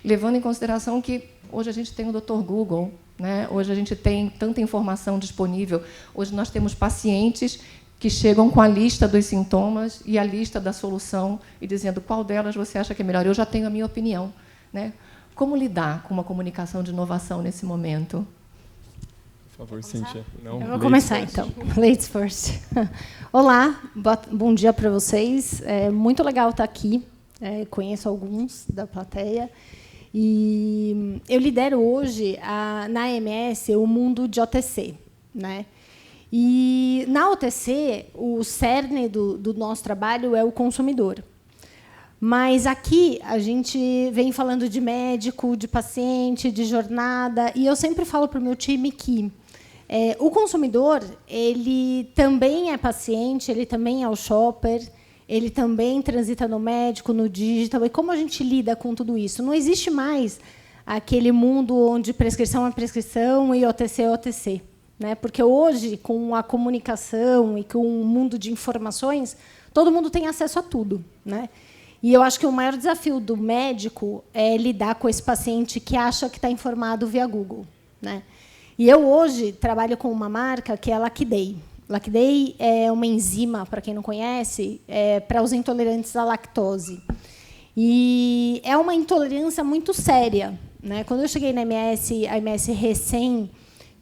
levando em consideração que hoje a gente tem o Dr. Google, né? Hoje a gente tem tanta informação disponível, hoje nós temos pacientes que chegam com a lista dos sintomas e a lista da solução e dizendo qual delas você acha que é melhor. Eu já tenho a minha opinião, né? Como lidar com uma comunicação de inovação nesse momento? Por favor, Cíntia. Não, eu vou começar, então. Ladies first. Olá, bom dia para vocês. É muito legal estar aqui. Conheço alguns da plateia. E eu lidero hoje, na AMS, o mundo de OTC, né? E, na OTC, o cerne do nosso trabalho é o consumidor. Mas aqui a gente vem falando de médico, de paciente, de jornada, e eu sempre falo para o meu time que o consumidor ele também é paciente, ele também é o shopper, ele também transita no médico, no digital. E como a gente lida com tudo isso? Não existe mais aquele mundo onde prescrição é prescrição e OTC é OTC, né? Porque hoje, com a comunicação e com o mundo de informações, todo mundo tem acesso a tudo, né? E eu acho que o maior desafio do médico é lidar com esse paciente que acha que está informado via Google, né? E eu hoje trabalho com uma marca que é a Lactday. Lactday é uma enzima, para quem não conhece, para os intolerantes à lactose. E é uma intolerância muito séria, né? Quando eu cheguei na MS, a MS recém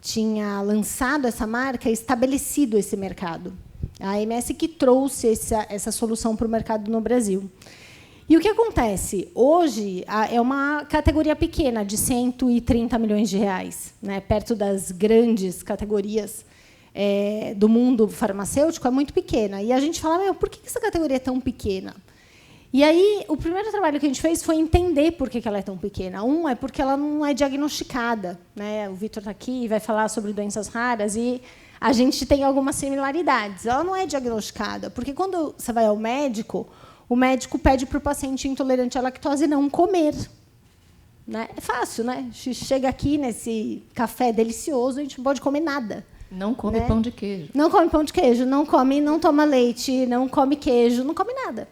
tinha lançado essa marca e estabelecido esse mercado. A MS que trouxe essa solução para o mercado no Brasil. E o que acontece? Hoje é uma categoria pequena, de 130 milhões de reais, né? Perto das grandes categorias do mundo farmacêutico, é muito pequena. E a gente fala, por que essa categoria é tão pequena? E aí, o primeiro trabalho que a gente fez foi entender por que ela é tão pequena. É porque ela não é diagnosticada, né? O Vitor está aqui e vai falar sobre doenças raras, e a gente tem algumas similaridades. Ela não é diagnosticada, porque quando você vai ao médico, o médico pede para o paciente intolerante à lactose não comer. Né? É fácil, né? A gente chega aqui nesse café delicioso, a gente não pode comer nada. Não come pão de queijo. Não come pão de queijo, não toma leite, não come queijo, não come nada.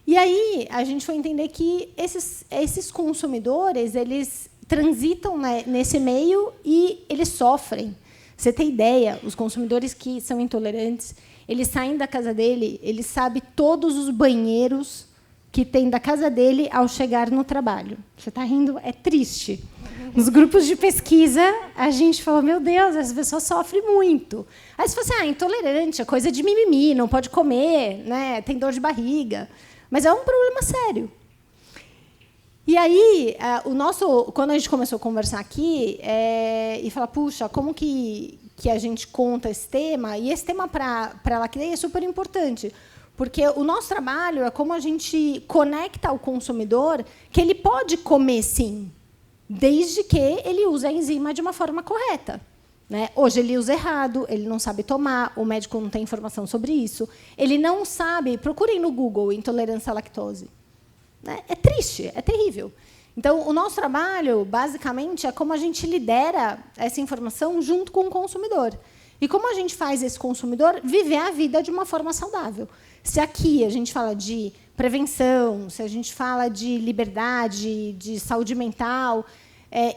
E aí a gente foi entender que esses consumidores, eles transitam, né, nesse meio e eles sofrem. Você tem ideia, os consumidores que são intolerantes, eles saem da casa dele, ele sabe todos os banheiros que tem da casa dele ao chegar no trabalho. Você está rindo? É triste. Nos grupos de pesquisa, a gente falou, meu Deus, essa pessoa sofre muito. Aí você fala assim, intolerante, é coisa de mimimi, não pode comer, né, tem dor de barriga. Mas é um problema sério. E aí, quando a gente começou a conversar aqui, e falar, puxa, como que a gente conta esse tema? E esse tema, para a Lactday, é super importante, porque o nosso trabalho é como a gente conecta ao consumidor que ele pode comer, sim, desde que ele use a enzima de uma forma correta. Né? Hoje ele usa errado, ele não sabe tomar, o médico não tem informação sobre isso, ele não sabe, procurem no Google intolerância à lactose. Né? É triste, é terrível. Então, o nosso trabalho, basicamente, é como a gente lidera essa informação junto com o consumidor. E como a gente faz esse consumidor viver a vida de uma forma saudável. Se aqui a gente fala de prevenção, se a gente fala de liberdade, de saúde mental,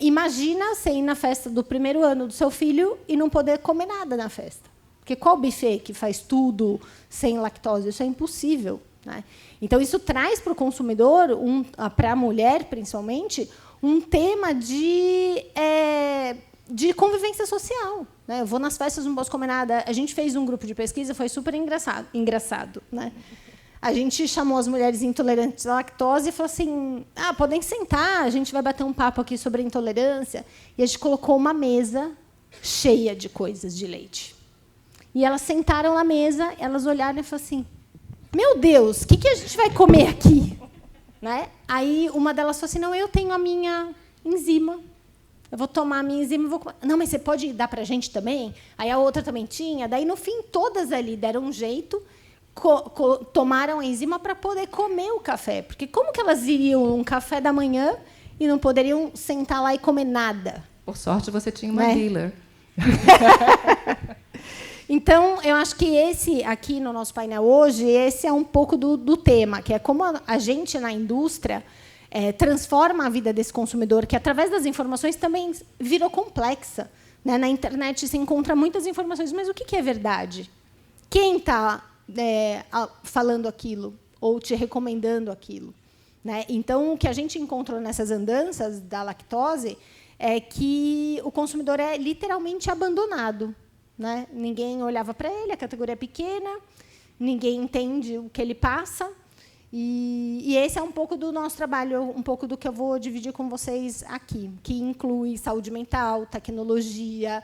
imagina você ir na festa do primeiro ano do seu filho e não poder comer nada na festa. Porque qual buffet que faz tudo sem lactose? Isso é impossível. Né? Então, isso traz para o consumidor, para a mulher, principalmente, um tema de convivência social. Né? Eu vou nas festas, não posso comer nada. A gente fez um grupo de pesquisa, foi super engraçado. Né? A gente chamou as mulheres intolerantes à lactose e falou assim, podem sentar, a gente vai bater um papo aqui sobre a intolerância. E a gente colocou uma mesa cheia de coisas de leite. E elas sentaram na mesa, elas olharam e falaram assim, meu Deus, o que a gente vai comer aqui? Né? Aí uma delas falou assim, não, eu tenho a minha enzima. Eu vou tomar a minha enzima e vou... Não, mas você pode dar para a gente também? Aí a outra também tinha. Daí, no fim, todas ali deram um jeito, tomaram a enzima para poder comer o café. Porque como que elas iriam um café da manhã e não poderiam sentar lá e comer nada? Por sorte, você tinha uma dealer. Então, eu acho que esse aqui no nosso painel hoje, esse é um pouco do tema, que é como a gente, na indústria, transforma a vida desse consumidor, que, através das informações, também virou complexa. Né? Na internet se encontra muitas informações, mas o que é verdade? Quem está falando aquilo ou te recomendando aquilo? Né? Então, o que a gente encontrou nessas andanças da lactose é que o consumidor é literalmente abandonado. Né? Ninguém olhava para ele, a categoria é pequena, ninguém entende o que ele passa. E esse é um pouco do nosso trabalho, um pouco do que eu vou dividir com vocês aqui, que inclui saúde mental, tecnologia,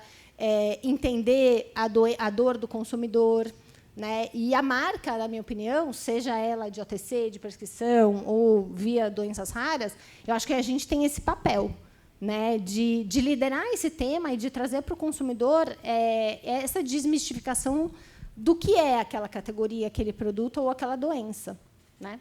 entender a dor do consumidor. Né? E a marca, na minha opinião, seja ela de OTC, de prescrição ou via doenças raras, eu acho que a gente tem esse papel, né, de liderar esse tema e de trazer para o consumidor essa desmistificação do que é aquela categoria, aquele produto ou aquela doença. Né?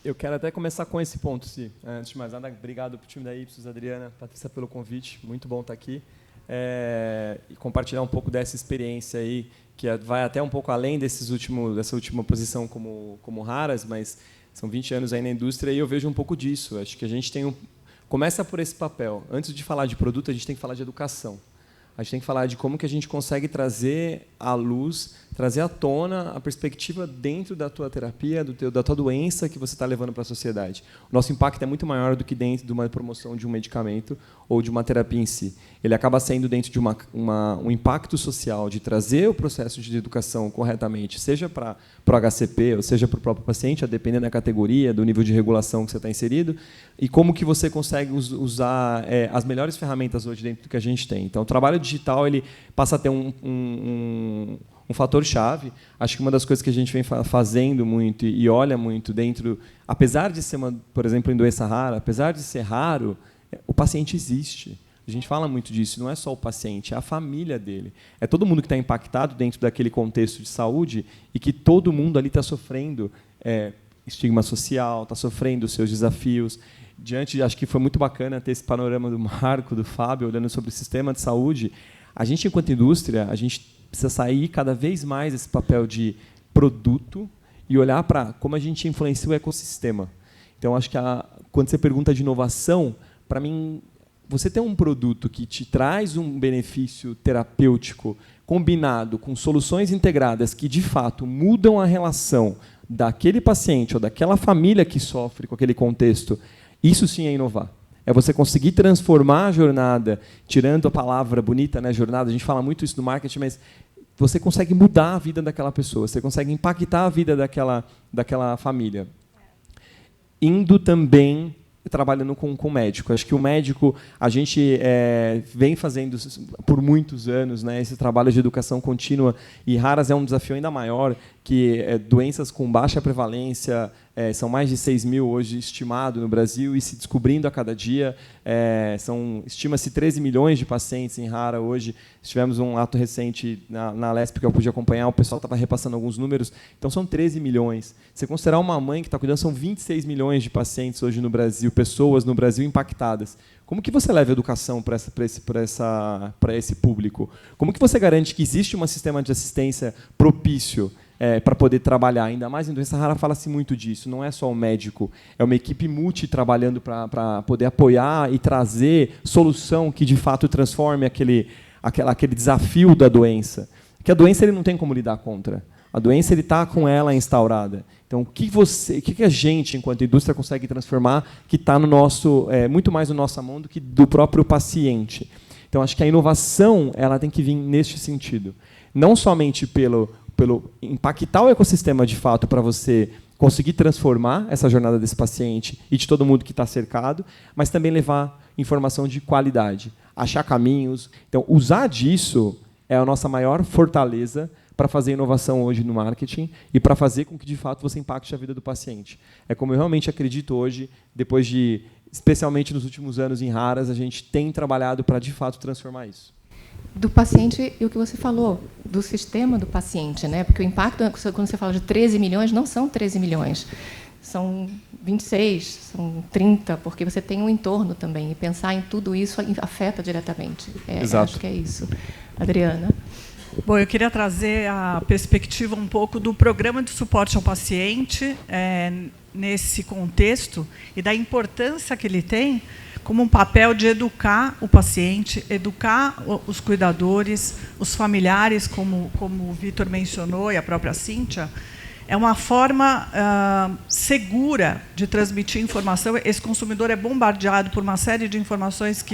Eu quero até começar com esse ponto, Si. Antes de mais nada, obrigado para o time da Ipsos, Adriana, Patrícia, pelo convite. Muito bom estar aqui. E compartilhar um pouco dessa experiência aí, que vai até um pouco além dessa última posição como raras, mas são 20 anos aí na indústria e eu vejo um pouco disso. Acho que a gente começa por esse papel. Antes de falar de produto, a gente tem que falar de educação. A gente tem que falar de como que a gente consegue trazer à luz, trazer à tona a perspectiva dentro da tua terapia, da tua doença que você está levando para a sociedade. O nosso impacto é muito maior do que dentro de uma promoção de um medicamento ou de uma terapia em si. Ele acaba sendo dentro de um impacto social de trazer o processo de educação corretamente, seja para o HCP ou seja para o próprio paciente, a depender da categoria, do nível de regulação que você está inserido, e como que você consegue usar as melhores ferramentas hoje dentro do que a gente tem. Então, o trabalho digital ele passa a ter um fator-chave. Acho que uma das coisas que a gente vem fazendo muito e olha muito dentro, apesar de ser, por exemplo, em doença rara, apesar de ser raro, o paciente existe. A gente fala muito disso, não é só o paciente, é a família dele. É todo mundo que está impactado dentro daquele contexto de saúde e que todo mundo ali está sofrendo estigma social, está sofrendo os seus desafios. Acho que foi muito bacana ter esse panorama do Marco, do Fábio, olhando sobre o sistema de saúde. A gente, enquanto indústria, a gente precisa sair cada vez mais desse papel de produto e olhar para como a gente influencia o ecossistema. Então, acho que quando você pergunta de inovação, para mim, você tem um produto que te traz um benefício terapêutico combinado com soluções integradas que, de fato, mudam a relação daquele paciente ou daquela família que sofre com aquele contexto, isso sim é inovar. É você conseguir transformar a jornada, tirando a palavra bonita, né, jornada, a gente fala muito isso no marketing, mas você consegue mudar a vida daquela pessoa, você consegue impactar a vida daquela família. Indo também trabalhando com o médico. Acho que o médico, a gente vem fazendo por muitos anos, né, esse trabalho de educação contínua, e raras é um desafio ainda maior, que doenças com baixa prevalência, são mais de 6 mil hoje estimado no Brasil e se descobrindo a cada dia. Estima-se 13 milhões de pacientes em rara hoje. Tivemos um ato recente na LESP que eu pude acompanhar, o pessoal estava repassando alguns números. Então, são 13 milhões. Se considerar uma mãe que está cuidando, são 26 milhões de pacientes hoje no Brasil, pessoas no Brasil impactadas. Como que você leva a educação para esse público? Como que você garante que existe um sistema de assistência propício para poder trabalhar? Ainda mais em doença rara fala-se muito disso. Não é só o médico, é uma equipe multi trabalhando para poder apoiar e trazer solução que, de fato, transforme aquele desafio da doença. Que a doença ele não tem como lidar contra. A doença ele está com ela instaurada. Então, o que a gente, enquanto indústria, consegue transformar que está muito mais na nossa mão do que do próprio paciente? Então, acho que a inovação ela tem que vir neste sentido. Não somente pelo impactar o ecossistema de fato para você conseguir transformar essa jornada desse paciente e de todo mundo que está cercado, mas também levar informação de qualidade, achar caminhos. Então, usar disso é a nossa maior fortaleza para fazer inovação hoje no marketing e para fazer com que, de fato, você impacte a vida do paciente. É como eu realmente acredito hoje, depois de, especialmente nos últimos anos em raras, a gente tem trabalhado para, de fato, transformar isso. Do paciente e o que você falou, do sistema do paciente, né? Porque o impacto, quando você fala de 13 milhões, não são 13 milhões, são 26, são 30, porque você tem um entorno também, e pensar em tudo isso afeta diretamente. Exato. Acho que é isso. Adriana? Bom, eu queria trazer a perspectiva um pouco do programa de suporte ao paciente nesse contexto e da importância que ele tem como um papel de educar o paciente, educar os cuidadores, os familiares, como o Vitor mencionou, e a própria Cíntia. É uma forma segura de transmitir informação. Esse consumidor é bombardeado por uma série de informações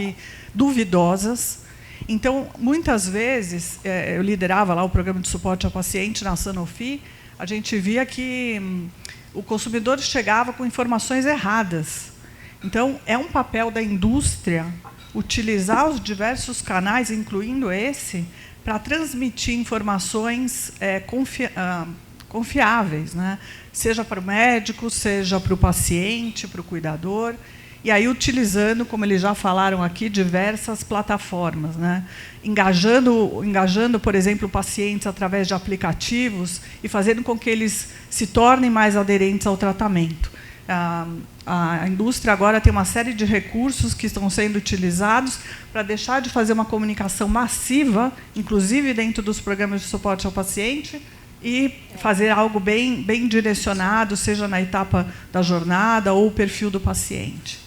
duvidosas. Então, muitas vezes, eu liderava lá o programa de suporte ao paciente na Sanofi, a gente via que o consumidor chegava com informações erradas. Então, é um papel da indústria utilizar os diversos canais, incluindo esse, para transmitir informações confiáveis, né? Seja para o médico, seja para o paciente, para o cuidador. E aí, utilizando, como eles já falaram aqui, diversas plataformas, né? Engajando, por exemplo, pacientes através de aplicativos e fazendo com que eles se tornem mais aderentes ao tratamento. A indústria agora tem uma série de recursos que estão sendo utilizados para deixar de fazer uma comunicação massiva, inclusive dentro dos programas de suporte ao paciente, e fazer algo bem direcionado, seja na etapa da jornada ou o perfil do paciente.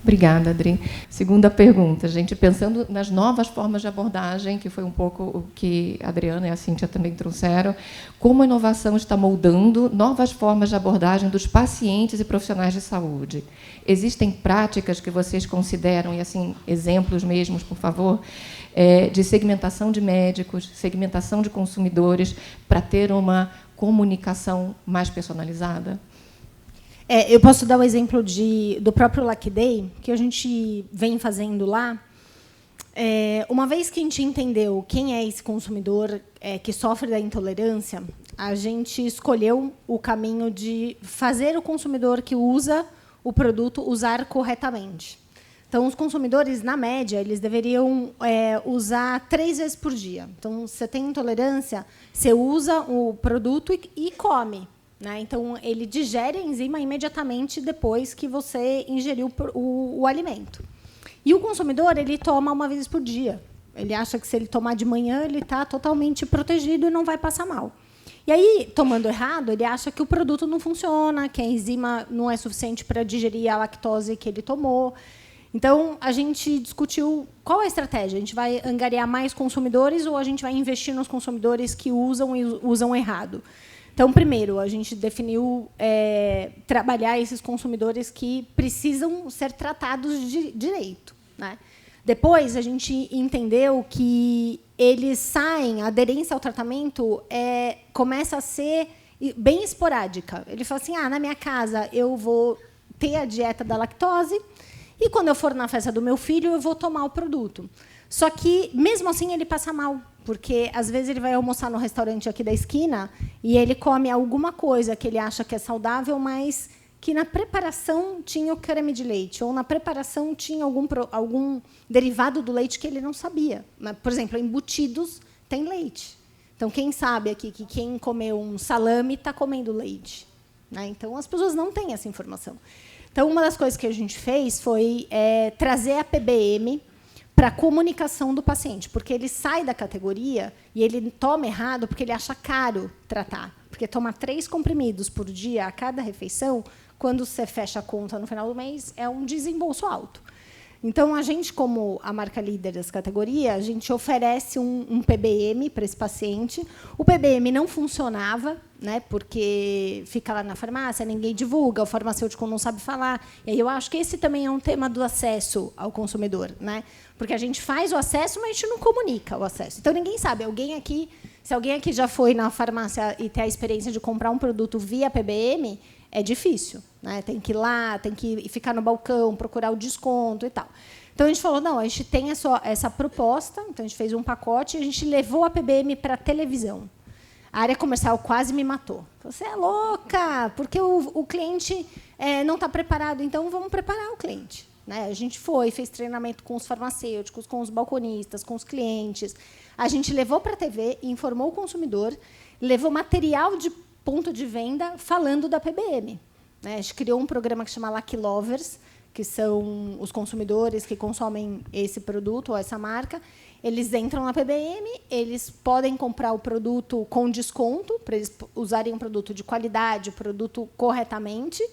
Obrigada, Adri. Segunda pergunta, gente, pensando nas novas formas de abordagem, que foi um pouco o que a Adriana e a Cíntia também trouxeram, como a inovação está moldando novas formas de abordagem dos pacientes e profissionais de saúde? Existem práticas que vocês consideram, e assim, exemplos mesmos, por favor, de segmentação de médicos, segmentação de consumidores, para ter uma comunicação mais personalizada? Eu posso dar o exemplo do próprio Lucky Day, que a gente vem fazendo lá. Uma vez que a gente entendeu quem é esse consumidor que sofre da intolerância, a gente escolheu o caminho de fazer o consumidor que usa o produto usar corretamente. Então, os consumidores, na média, eles deveriam usar 3 vezes por dia. Então, você tem intolerância, você usa o produto e come. Né? Então, ele digere a enzima imediatamente depois que você ingeriu o alimento. E o consumidor ele toma 1 vez por dia. Ele acha que, se ele tomar de manhã, ele está totalmente protegido e não vai passar mal. E aí, tomando errado, ele acha que o produto não funciona, que a enzima não é suficiente para digerir a lactose que ele tomou. Então, a gente discutiu qual é a estratégia. A gente vai angariar mais consumidores ou a gente vai investir nos consumidores que usam e usam errado? Então, primeiro, a gente definiu trabalhar esses consumidores que precisam ser tratados de direito. Né? Depois, a gente entendeu que eles saem, a aderência ao tratamento começa a ser bem esporádica. Ele fala assim, na minha casa eu vou ter a dieta da lactose e, quando eu for na festa do meu filho, eu vou tomar o produto. Só que, mesmo assim, ele passa mal, porque, às vezes, ele vai almoçar no restaurante aqui da esquina e ele come alguma coisa que ele acha que é saudável, mas que, na preparação, tinha o creme de leite, ou, na preparação, tinha algum derivado do leite que ele não sabia. Por exemplo, embutidos têm leite. Então, quem sabe aqui que quem comeu um salame está comendo leite? Né? Então, as pessoas não têm essa informação. Então, uma das coisas que a gente fez foi trazer a PBM para a comunicação do paciente, porque ele sai da categoria e ele toma errado porque ele acha caro tratar. Porque tomar 3 comprimidos por dia a cada refeição, quando você fecha a conta no final do mês, é um desembolso alto. Então, a gente, como a marca líder dessa categoria, a gente oferece um PBM para esse paciente. O PBM não funcionava, né, porque fica lá na farmácia, ninguém divulga, o farmacêutico não sabe falar. E aí eu acho que esse também é um tema do acesso ao consumidor, né? Porque a gente faz o acesso, mas a gente não comunica o acesso. Então, ninguém sabe. Se alguém aqui já foi na farmácia e tem a experiência de comprar um produto via PBM, é difícil. Né? Tem que ir lá, tem que ficar no balcão, procurar o desconto e tal. Então, a gente falou, não, a gente tem essa proposta, então a gente fez um pacote e a gente levou a PBM para a televisão. A área comercial quase me matou. Você é louca, porque o cliente não está preparado, então vamos preparar o cliente. Né? A gente fez treinamento com os farmacêuticos, com os balconistas, com os clientes. A gente levou para a TV, informou o consumidor, levou material de ponto de venda falando da PBM. Né? A gente criou um programa que chama Lucky Lovers, que são os consumidores que consomem esse produto ou essa marca. Eles entram na PBM, eles podem comprar o produto com desconto, para eles usarem um produto de qualidade, o produto corretamente.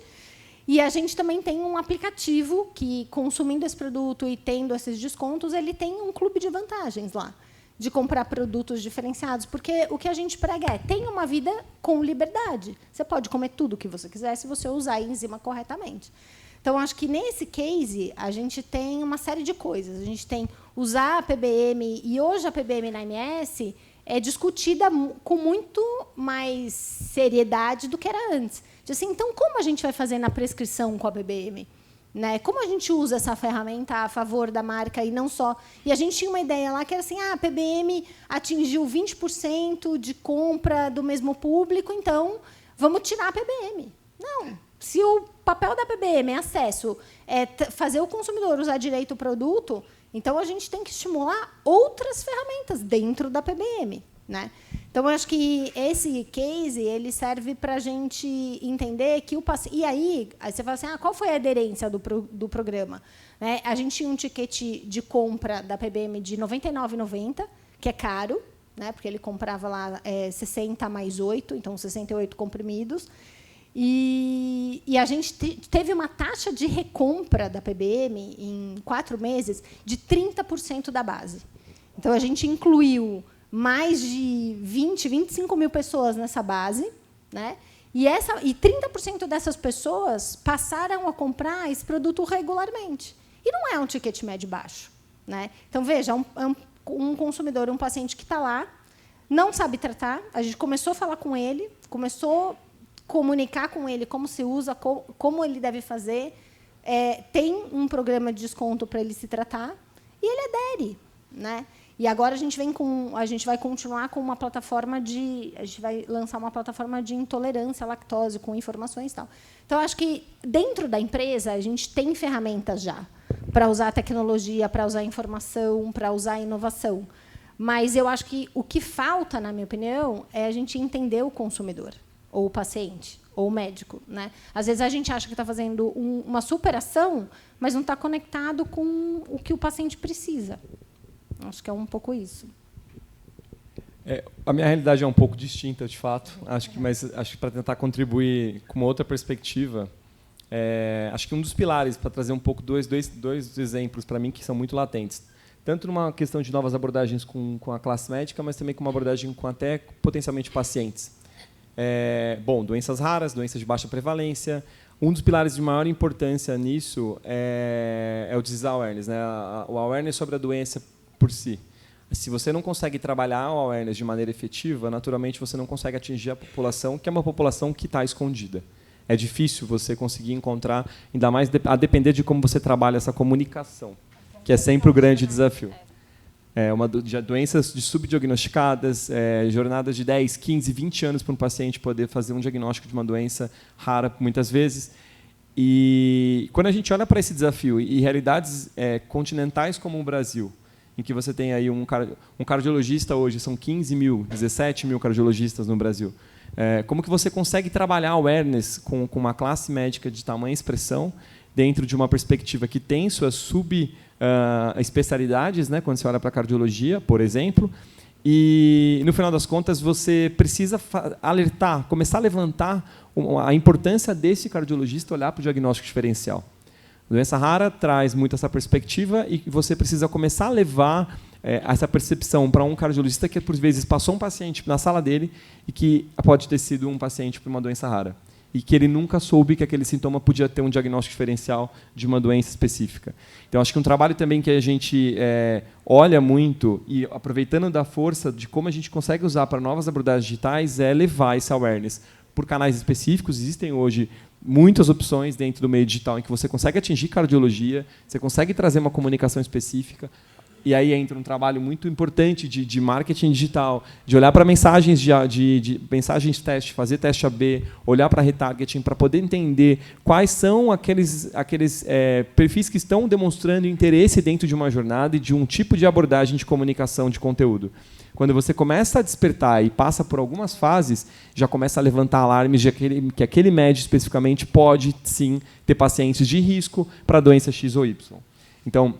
E a gente também tem um aplicativo que, consumindo esse produto e tendo esses descontos, ele tem um clube de vantagens lá, de comprar produtos diferenciados. Porque o que a gente prega tenha uma vida com liberdade. Você pode comer tudo o que você quiser se você usar a enzima corretamente. Então, acho que, nesse case, a gente tem uma série de coisas. A gente tem usar a PBM, e hoje a PBM na MS é discutida com muito mais seriedade do que era antes. Assim, então, como a gente vai fazer na prescrição com a PBM? Né? Como a gente usa essa ferramenta a favor da marca e não só... E a gente tinha uma ideia lá que era assim, a PBM atingiu 20% de compra do mesmo público, então vamos tirar a PBM. Não. Se o papel da PBM é acesso, fazer o consumidor usar direito o produto, então a gente tem que estimular outras ferramentas dentro da PBM. Né? Então, eu acho que esse case ele serve para a gente entender que o paciente... E aí você fala assim, qual foi a aderência do programa? Né? A gente tinha um ticket de compra da PBM de R$ 99,90, que é caro, né? Porque ele comprava lá 60 mais 8, então 68 comprimidos. E a gente teve uma taxa de recompra da PBM em 4 meses de 30% da base. Então, a gente incluiu mais de 25 mil pessoas nessa base, né? E 30% dessas pessoas passaram a comprar esse produto regularmente. E não é um ticket médio baixo. Né? Então, veja, um consumidor, um paciente que está lá, não sabe tratar, a gente começou a falar com ele, começou a comunicar com ele como se usa, como ele deve fazer, tem um programa de desconto para ele se tratar, e ele adere. Né? E agora a gente vai continuar com uma plataforma a gente vai lançar uma plataforma de intolerância à lactose com informações e tal. Então, acho que dentro da empresa a gente tem ferramentas já para usar a tecnologia, para usar a informação, para usar a inovação. Mas eu acho que o que falta, na minha opinião, é a gente entender o consumidor, ou o paciente, ou o médico. Né? Às vezes a gente acha que está fazendo uma superação, mas não está conectado com o que o paciente precisa. Acho que é um pouco isso. A minha realidade é um pouco distinta, de fato. Mas acho que para tentar contribuir com uma outra perspectiva, acho que um dos pilares para trazer um pouco dois exemplos para mim que são muito latentes, tanto numa questão de novas abordagens com a classe médica, mas também com uma abordagem com até potencialmente pacientes. Doenças raras, doenças de baixa prevalência. Um dos pilares de maior importância nisso é o disease awareness, né? O awareness sobre a doença por si. Se você não consegue trabalhar o awareness de maneira efetiva, naturalmente você não consegue atingir a população, que é uma população que está escondida. É difícil você conseguir encontrar, ainda mais a depender de como você trabalha essa comunicação, que é sempre o grande desafio. Doenças subdiagnosticadas, jornadas de 10, 15, 20 anos para um paciente poder fazer um diagnóstico de uma doença rara, muitas vezes. E quando a gente olha para esse desafio e realidades continentais como o Brasil, em que você tem aí um cardiologista hoje, são 15 mil, 17 mil cardiologistas no Brasil. Como que você consegue trabalhar awareness com uma classe médica de tamanha expressão dentro de uma perspectiva que tem suas subespecialidades, né, quando você olha para a cardiologia, por exemplo, e, no final das contas, você precisa alertar, começar a levantar a importância desse cardiologista olhar para o diagnóstico diferencial. Doença rara traz muito essa perspectiva e você precisa começar a levar essa percepção para um cardiologista que, por vezes, passou um paciente na sala dele e que pode ter sido um paciente para uma doença rara e que ele nunca soube que aquele sintoma podia ter um diagnóstico diferencial de uma doença específica. Então, acho que um trabalho também que a gente olha muito e, aproveitando da força de como a gente consegue usar para novas abordagens digitais, é levar esse awareness por canais específicos. Existem hoje muitas opções dentro do meio digital em que você consegue atingir cardiologia, você consegue trazer uma comunicação específica. E aí entra um trabalho muito importante de marketing digital, de olhar para mensagens de mensagens teste, fazer teste AB, olhar para retargeting, para poder entender quais são aqueles perfis que estão demonstrando interesse dentro de uma jornada e de um tipo de abordagem de comunicação de conteúdo. Quando você começa a despertar e passa por algumas fases, já começa a levantar alarmes de que aquele médico especificamente pode, sim, ter pacientes de risco para a doença X ou Y. Então,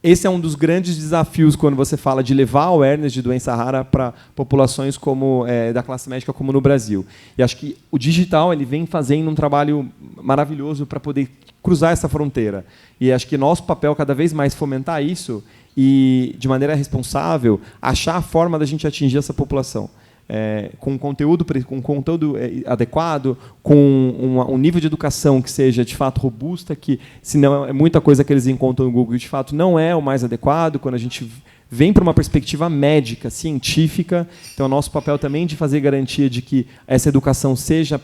esse é um dos grandes desafios quando você fala de levar awareness de doença rara para populações como da classe médica como no Brasil. E acho que o digital ele vem fazendo um trabalho maravilhoso para poder cruzar essa fronteira. E acho que nosso papel cada vez mais fomentar isso e, de maneira responsável, achar a forma da gente atingir essa população. Com conteúdo adequado, com um nível de educação que seja de fato robusta, que se não é muita coisa que eles encontram no Google, de fato não é o mais adequado, quando a gente vem para uma perspectiva médica, científica. Então, é o nosso papel também de fazer garantia de que essa educação seja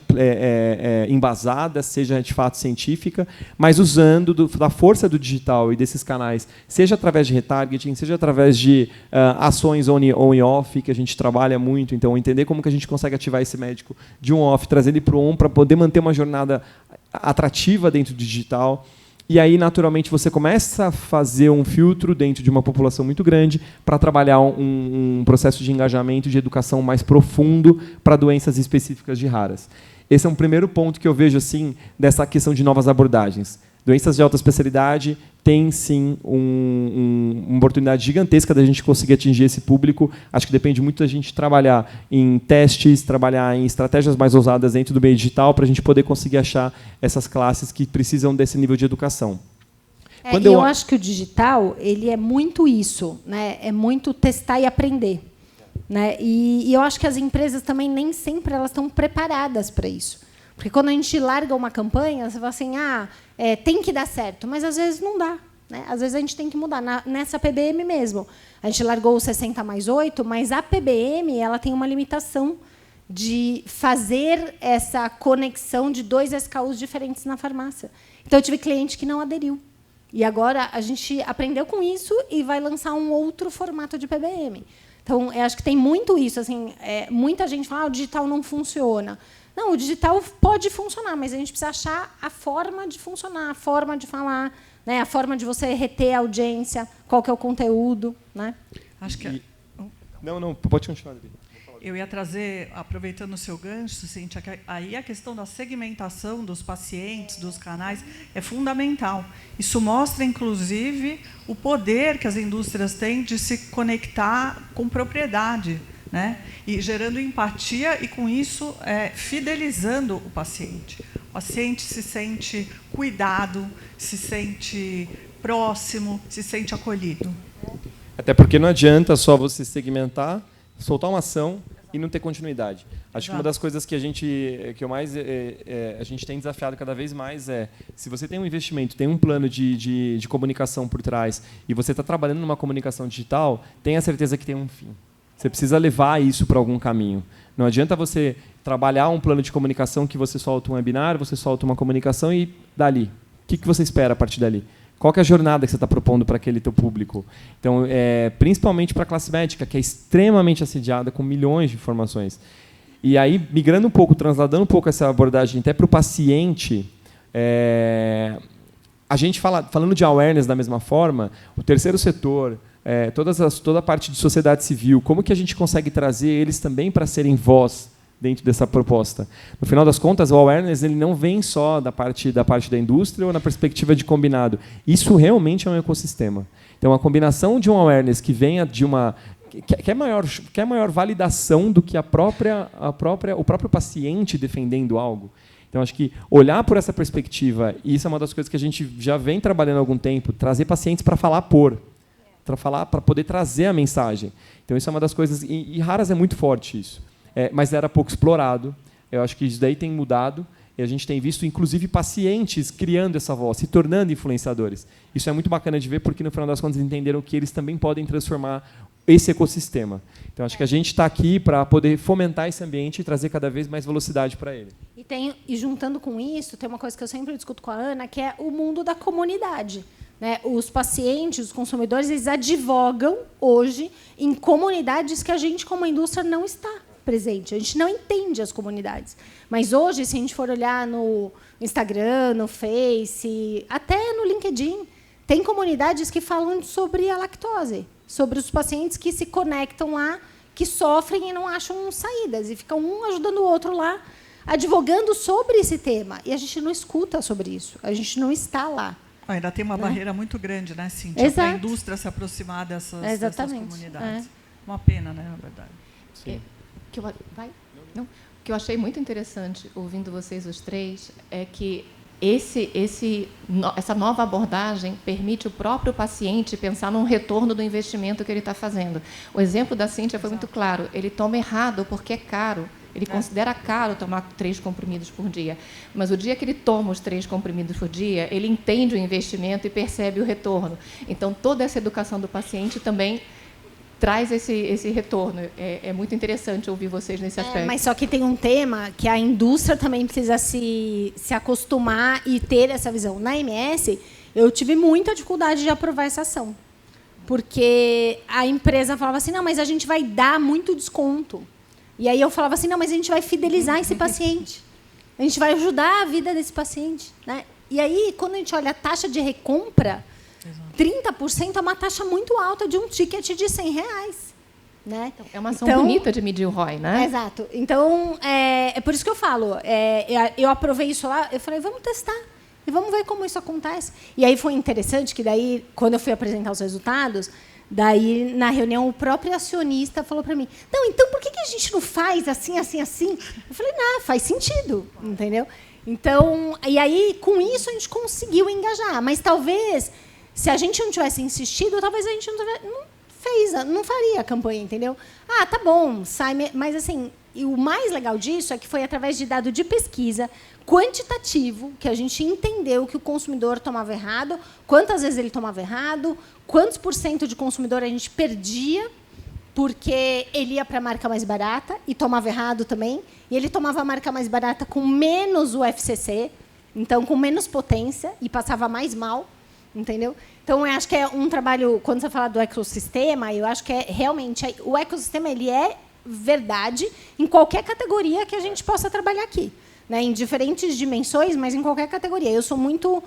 embasada, seja de fato científica, mas usando da força do digital e desses canais, seja através de retargeting, seja através de ações on e off, que a gente trabalha muito. Então, entender como que a gente consegue ativar esse médico de um off, trazer ele para o on, para poder manter uma jornada atrativa dentro do digital. E aí, naturalmente, você começa a fazer um filtro dentro de uma população muito grande para trabalhar um processo de engajamento, de educação mais profundo para doenças específicas de raras. Esse é um primeiro ponto que eu vejo assim dessa questão de novas abordagens. Doenças de alta especialidade têm, sim, uma oportunidade gigantesca da gente conseguir atingir esse público. Acho que depende muito da gente trabalhar em testes, trabalhar em estratégias mais ousadas dentro do meio digital para a gente poder conseguir achar essas classes que precisam desse nível de educação. Eu acho que o digital ele é muito isso, né? É muito testar e aprender. Né? E eu acho que as empresas também nem sempre elas estão preparadas para isso. Porque quando a gente larga uma campanha, você fala assim, tem que dar certo, mas às vezes não dá. Né? Às vezes a gente tem que mudar. Nessa PBM mesmo, a gente largou o 60+8, mas a PBM ela tem uma limitação de fazer essa conexão de 2 SKUs diferentes na farmácia. Então, eu tive cliente que não aderiu. E agora a gente aprendeu com isso e vai lançar um outro formato de PBM. Então, eu acho que tem muito isso. Assim, muita gente fala o digital não funciona. Não, o digital pode funcionar, mas a gente precisa achar a forma de funcionar, a forma de falar, né, a forma de você reter a audiência, qual que é o conteúdo. Né? Acho que... Não, pode continuar, David. Eu ia trazer, aproveitando o seu gancho, Cíntia, que aí a questão da segmentação dos pacientes, dos canais, é fundamental. Isso mostra, inclusive, o poder que as indústrias têm de se conectar com propriedade, né? E gerando empatia e, com isso, fidelizando o paciente. O paciente se sente cuidado, se sente próximo, se sente acolhido. Até porque não adianta só você segmentar, soltar uma ação e não ter continuidade. Acho que uma das coisas que a gente tem desafiado cada vez mais se você tem um investimento, tem um plano de comunicação por trás e você está trabalhando numa comunicação digital, tenha certeza que tem um fim. Você precisa levar isso para algum caminho. Não adianta você trabalhar um plano de comunicação que você solta um webinar, você solta uma comunicação e dali. O que você espera a partir dali? Qual que é a jornada que você está propondo para aquele teu público? Então, principalmente para a classe médica, que é extremamente assediada com milhões de informações. E aí, migrando um pouco, transladando um pouco essa abordagem até para o paciente, a gente falando de awareness da mesma forma, o terceiro setor, toda a parte de sociedade civil, como que a gente consegue trazer eles também para serem voz dentro dessa proposta? No final das contas, o awareness ele não vem só da parte da indústria ou na perspectiva de combinado. Isso realmente é um ecossistema. Então, a combinação de um awareness que venha de uma que é maior validação do que o próprio paciente defendendo algo. Então, acho que olhar por essa perspectiva, e isso é uma das coisas que a gente já vem trabalhando há algum tempo, trazer pacientes para falar para poder trazer a mensagem. Então, isso é uma das coisas, e raras é muito forte isso. Mas era pouco explorado. Eu acho que isso daí tem mudado. E a gente tem visto, inclusive, pacientes criando essa voz, se tornando influenciadores. Isso é muito bacana de ver, porque, no final das contas, entenderam que eles também podem transformar esse ecossistema. Então, acho que a gente está aqui para poder fomentar esse ambiente e trazer cada vez mais velocidade para ele. E juntando com isso, tem uma coisa que eu sempre discuto com a Ana, que é o mundo da comunidade. Né? Os pacientes, os consumidores, eles advogam hoje em comunidades que a gente, como indústria, não está presente. A gente não entende as comunidades. Mas hoje, se a gente for olhar no Instagram, no Face, até no LinkedIn, tem comunidades que falam sobre a lactose, sobre os pacientes que se conectam lá, que sofrem e não acham saídas, e ficam um ajudando o outro lá, advogando sobre esse tema. E a gente não escuta sobre isso, a gente não está lá. Ainda tem uma barreira muito grande, né, Cíntia, para a indústria se aproximar dessas comunidades. Uma pena, né, na verdade. Sim. O que eu achei muito interessante, ouvindo vocês os três, é que essa nova abordagem permite o próprio paciente pensar num retorno do investimento que ele está fazendo. O exemplo da Cíntia foi muito claro. Ele toma errado porque é caro. Ele considera caro tomar 3 comprimidos por dia. Mas o dia que ele toma os 3 comprimidos por dia, ele entende o investimento e percebe o retorno. Então, toda essa educação do paciente também traz esse retorno. É muito interessante ouvir vocês nesse aspecto. Mas só que tem um tema que a indústria também precisa se acostumar e ter essa visão. Na MS, eu tive muita dificuldade de aprovar essa ação. Porque a empresa falava assim, não, mas a gente vai dar muito desconto. E aí eu falava assim, não, mas a gente vai fidelizar esse paciente. A gente vai ajudar a vida desse paciente. Né? E aí, quando a gente olha a taxa de recompra, 30% é uma taxa muito alta de um ticket de R$100. Né? É uma ação bonita de medir o ROI, né? Exato. Então, é por isso que eu falo. Eu aprovei isso lá, eu falei, vamos testar. E vamos ver como isso acontece. E aí foi interessante que, daí, quando eu fui apresentar os resultados, daí, na reunião, o próprio acionista falou para mim, não, então por que a gente não faz assim, assim, assim? Eu falei, não, faz sentido, entendeu? Então, e aí, com isso, a gente conseguiu engajar. Mas talvez, se a gente não tivesse insistido, talvez a gente não faria a campanha, entendeu? Ah, tá bom, sai... Mas, assim, e o mais legal disso é que foi através de dado de pesquisa quantitativo que a gente entendeu que o consumidor tomava errado, quantas vezes ele tomava errado, quantos % de consumidor a gente perdia porque ele ia para a marca mais barata e tomava errado também, e ele tomava a marca mais barata com menos UFCC, então com menos potência, e passava mais mal, entendeu? Então, eu acho que é um trabalho, quando você fala do ecossistema, eu acho que realmente o ecossistema ele é verdade em qualquer categoria que a gente possa trabalhar aqui, né? Em diferentes dimensões, mas em qualquer categoria. Eu sou muito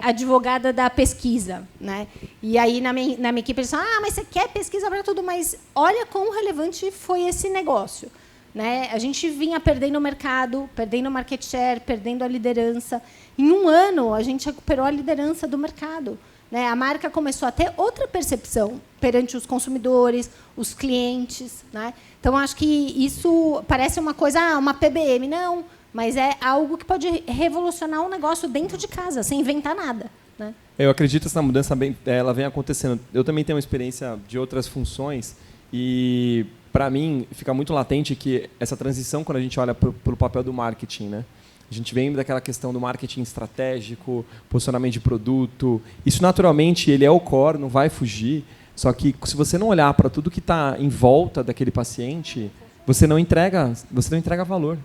advogada da pesquisa, né? E aí, na minha equipe, eles falam, mas você quer pesquisa para tudo, mas olha quão relevante foi esse negócio. Né? A gente vinha perdendo o mercado, perdendo o market share, perdendo a liderança. Em um ano, a gente recuperou a liderança do mercado. Né? A marca começou a ter outra percepção perante os consumidores, os clientes. Né? Então, acho que isso parece uma coisa, uma PBM. Não, mas é algo que pode revolucionar um negócio dentro de casa, sem inventar nada. Né? Eu acredito que essa mudança ela vem acontecendo. Eu também tenho uma experiência de outras funções e, para mim, fica muito latente que essa transição, quando a gente olha para o papel do marketing, né? A gente vem daquela questão do marketing estratégico, posicionamento de produto. Isso, naturalmente, ele é o core, não vai fugir. Só que, se você não olhar para tudo que está em volta daquele paciente, você não entrega valor.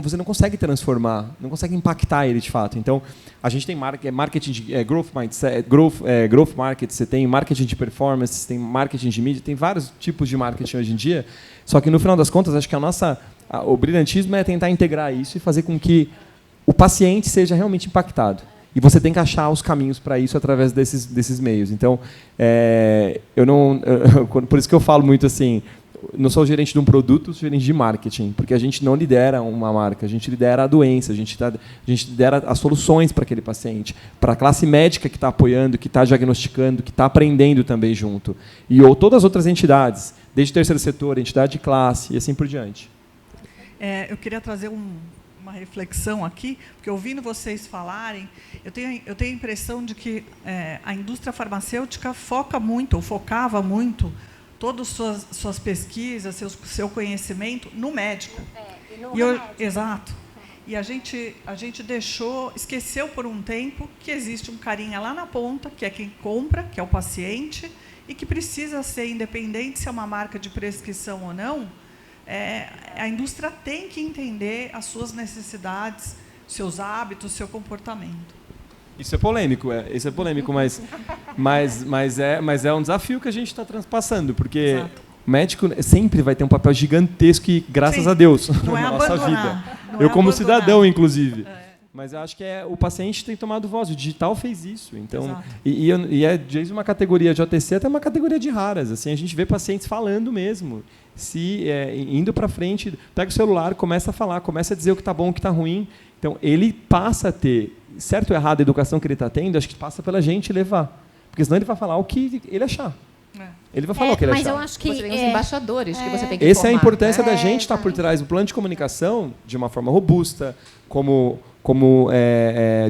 Você não consegue transformar, não consegue impactar ele de fato. Então, a gente tem marketing de growth market, você tem marketing de performance, você tem marketing de mídia, tem vários tipos de marketing hoje em dia. Só que, no final das contas, acho que o brilhantismo é tentar integrar isso e fazer com que o paciente seja realmente impactado. E você tem que achar os caminhos para isso através desses meios. Então, por isso que eu falo muito assim, não sou gerente de um produto, sou gerente de marketing, porque a gente não lidera uma marca, a gente lidera a doença, a gente lidera as soluções para aquele paciente, para a classe médica que está apoiando, que está diagnosticando, que está aprendendo também junto. Ou todas as outras entidades, desde o terceiro setor, entidade de classe e assim por diante. Eu queria trazer uma reflexão aqui, porque ouvindo vocês falarem, eu tenho a impressão de que a indústria farmacêutica focava muito todas suas pesquisas, seu conhecimento no médico. Exato. E a gente esqueceu por um tempo que existe um carinha lá na ponta, que é quem compra, que é o paciente, e que precisa ser, independente se é uma marca de prescrição ou não, a indústria tem que entender as suas necessidades, seus hábitos, seu comportamento. Isso é polêmico, mas é um desafio que a gente está transpassando, porque Exato. o médico sempre vai ter um papel gigantesco e, graças a Deus, na nossa vida. Eu, como cidadão, inclusive. Mas eu acho que o paciente tem tomado voz, o digital fez isso. Então, e é desde uma categoria de OTC até uma categoria de raras. Assim, a gente vê pacientes falando mesmo, indo para frente, pega o celular, começa a falar, começa a dizer o que está bom, o que está ruim. Então, ele passa a ter, certo ou errado, a educação que ele está tendo, acho que passa pela gente levar. Porque senão ele vai falar o que ele achar. Ele vai falar o que ele achar. Mas eu acho que você tem os embaixadores que você tem que Essa é a formar, importância da gente estar por trás do plano de comunicação de uma forma robusta,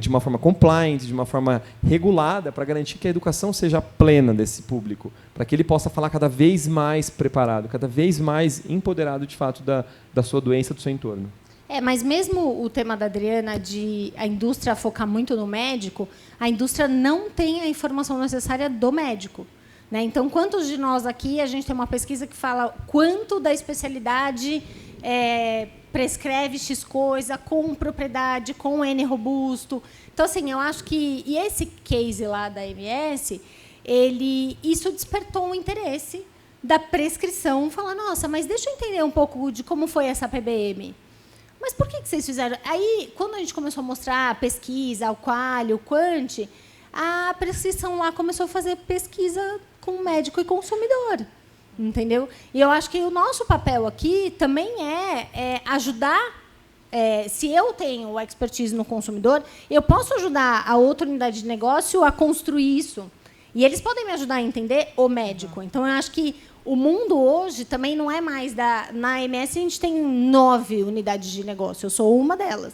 de uma forma compliant, de uma forma regulada, para garantir que a educação seja plena desse público, para que ele possa falar cada vez mais preparado, cada vez mais empoderado, de fato, da sua doença, do seu entorno. Mas mesmo o tema da Adriana de a indústria focar muito no médico, a indústria não tem a informação necessária do médico. Né? Então, quantos de nós aqui, a gente tem uma pesquisa que fala quanto da especialidade prescreve X coisa, com propriedade, com N robusto. Então, assim, eu acho que... E esse case lá da MS, isso despertou um interesse da prescrição, falar, nossa, mas deixa eu entender um pouco de como foi essa PBM. Mas por que vocês fizeram? Aí, quando a gente começou a mostrar a pesquisa, o quali, o quant, a prescrição lá começou a fazer pesquisa com médico e consumidor. Entendeu? E eu acho que o nosso papel aqui também é ajudar. Se eu tenho expertise no consumidor, eu posso ajudar a outra unidade de negócio a construir isso. E eles podem me ajudar a entender o médico. Então, eu acho que o mundo hoje também não é mais na AMS, a gente tem 9 unidades de negócio. Eu sou uma delas.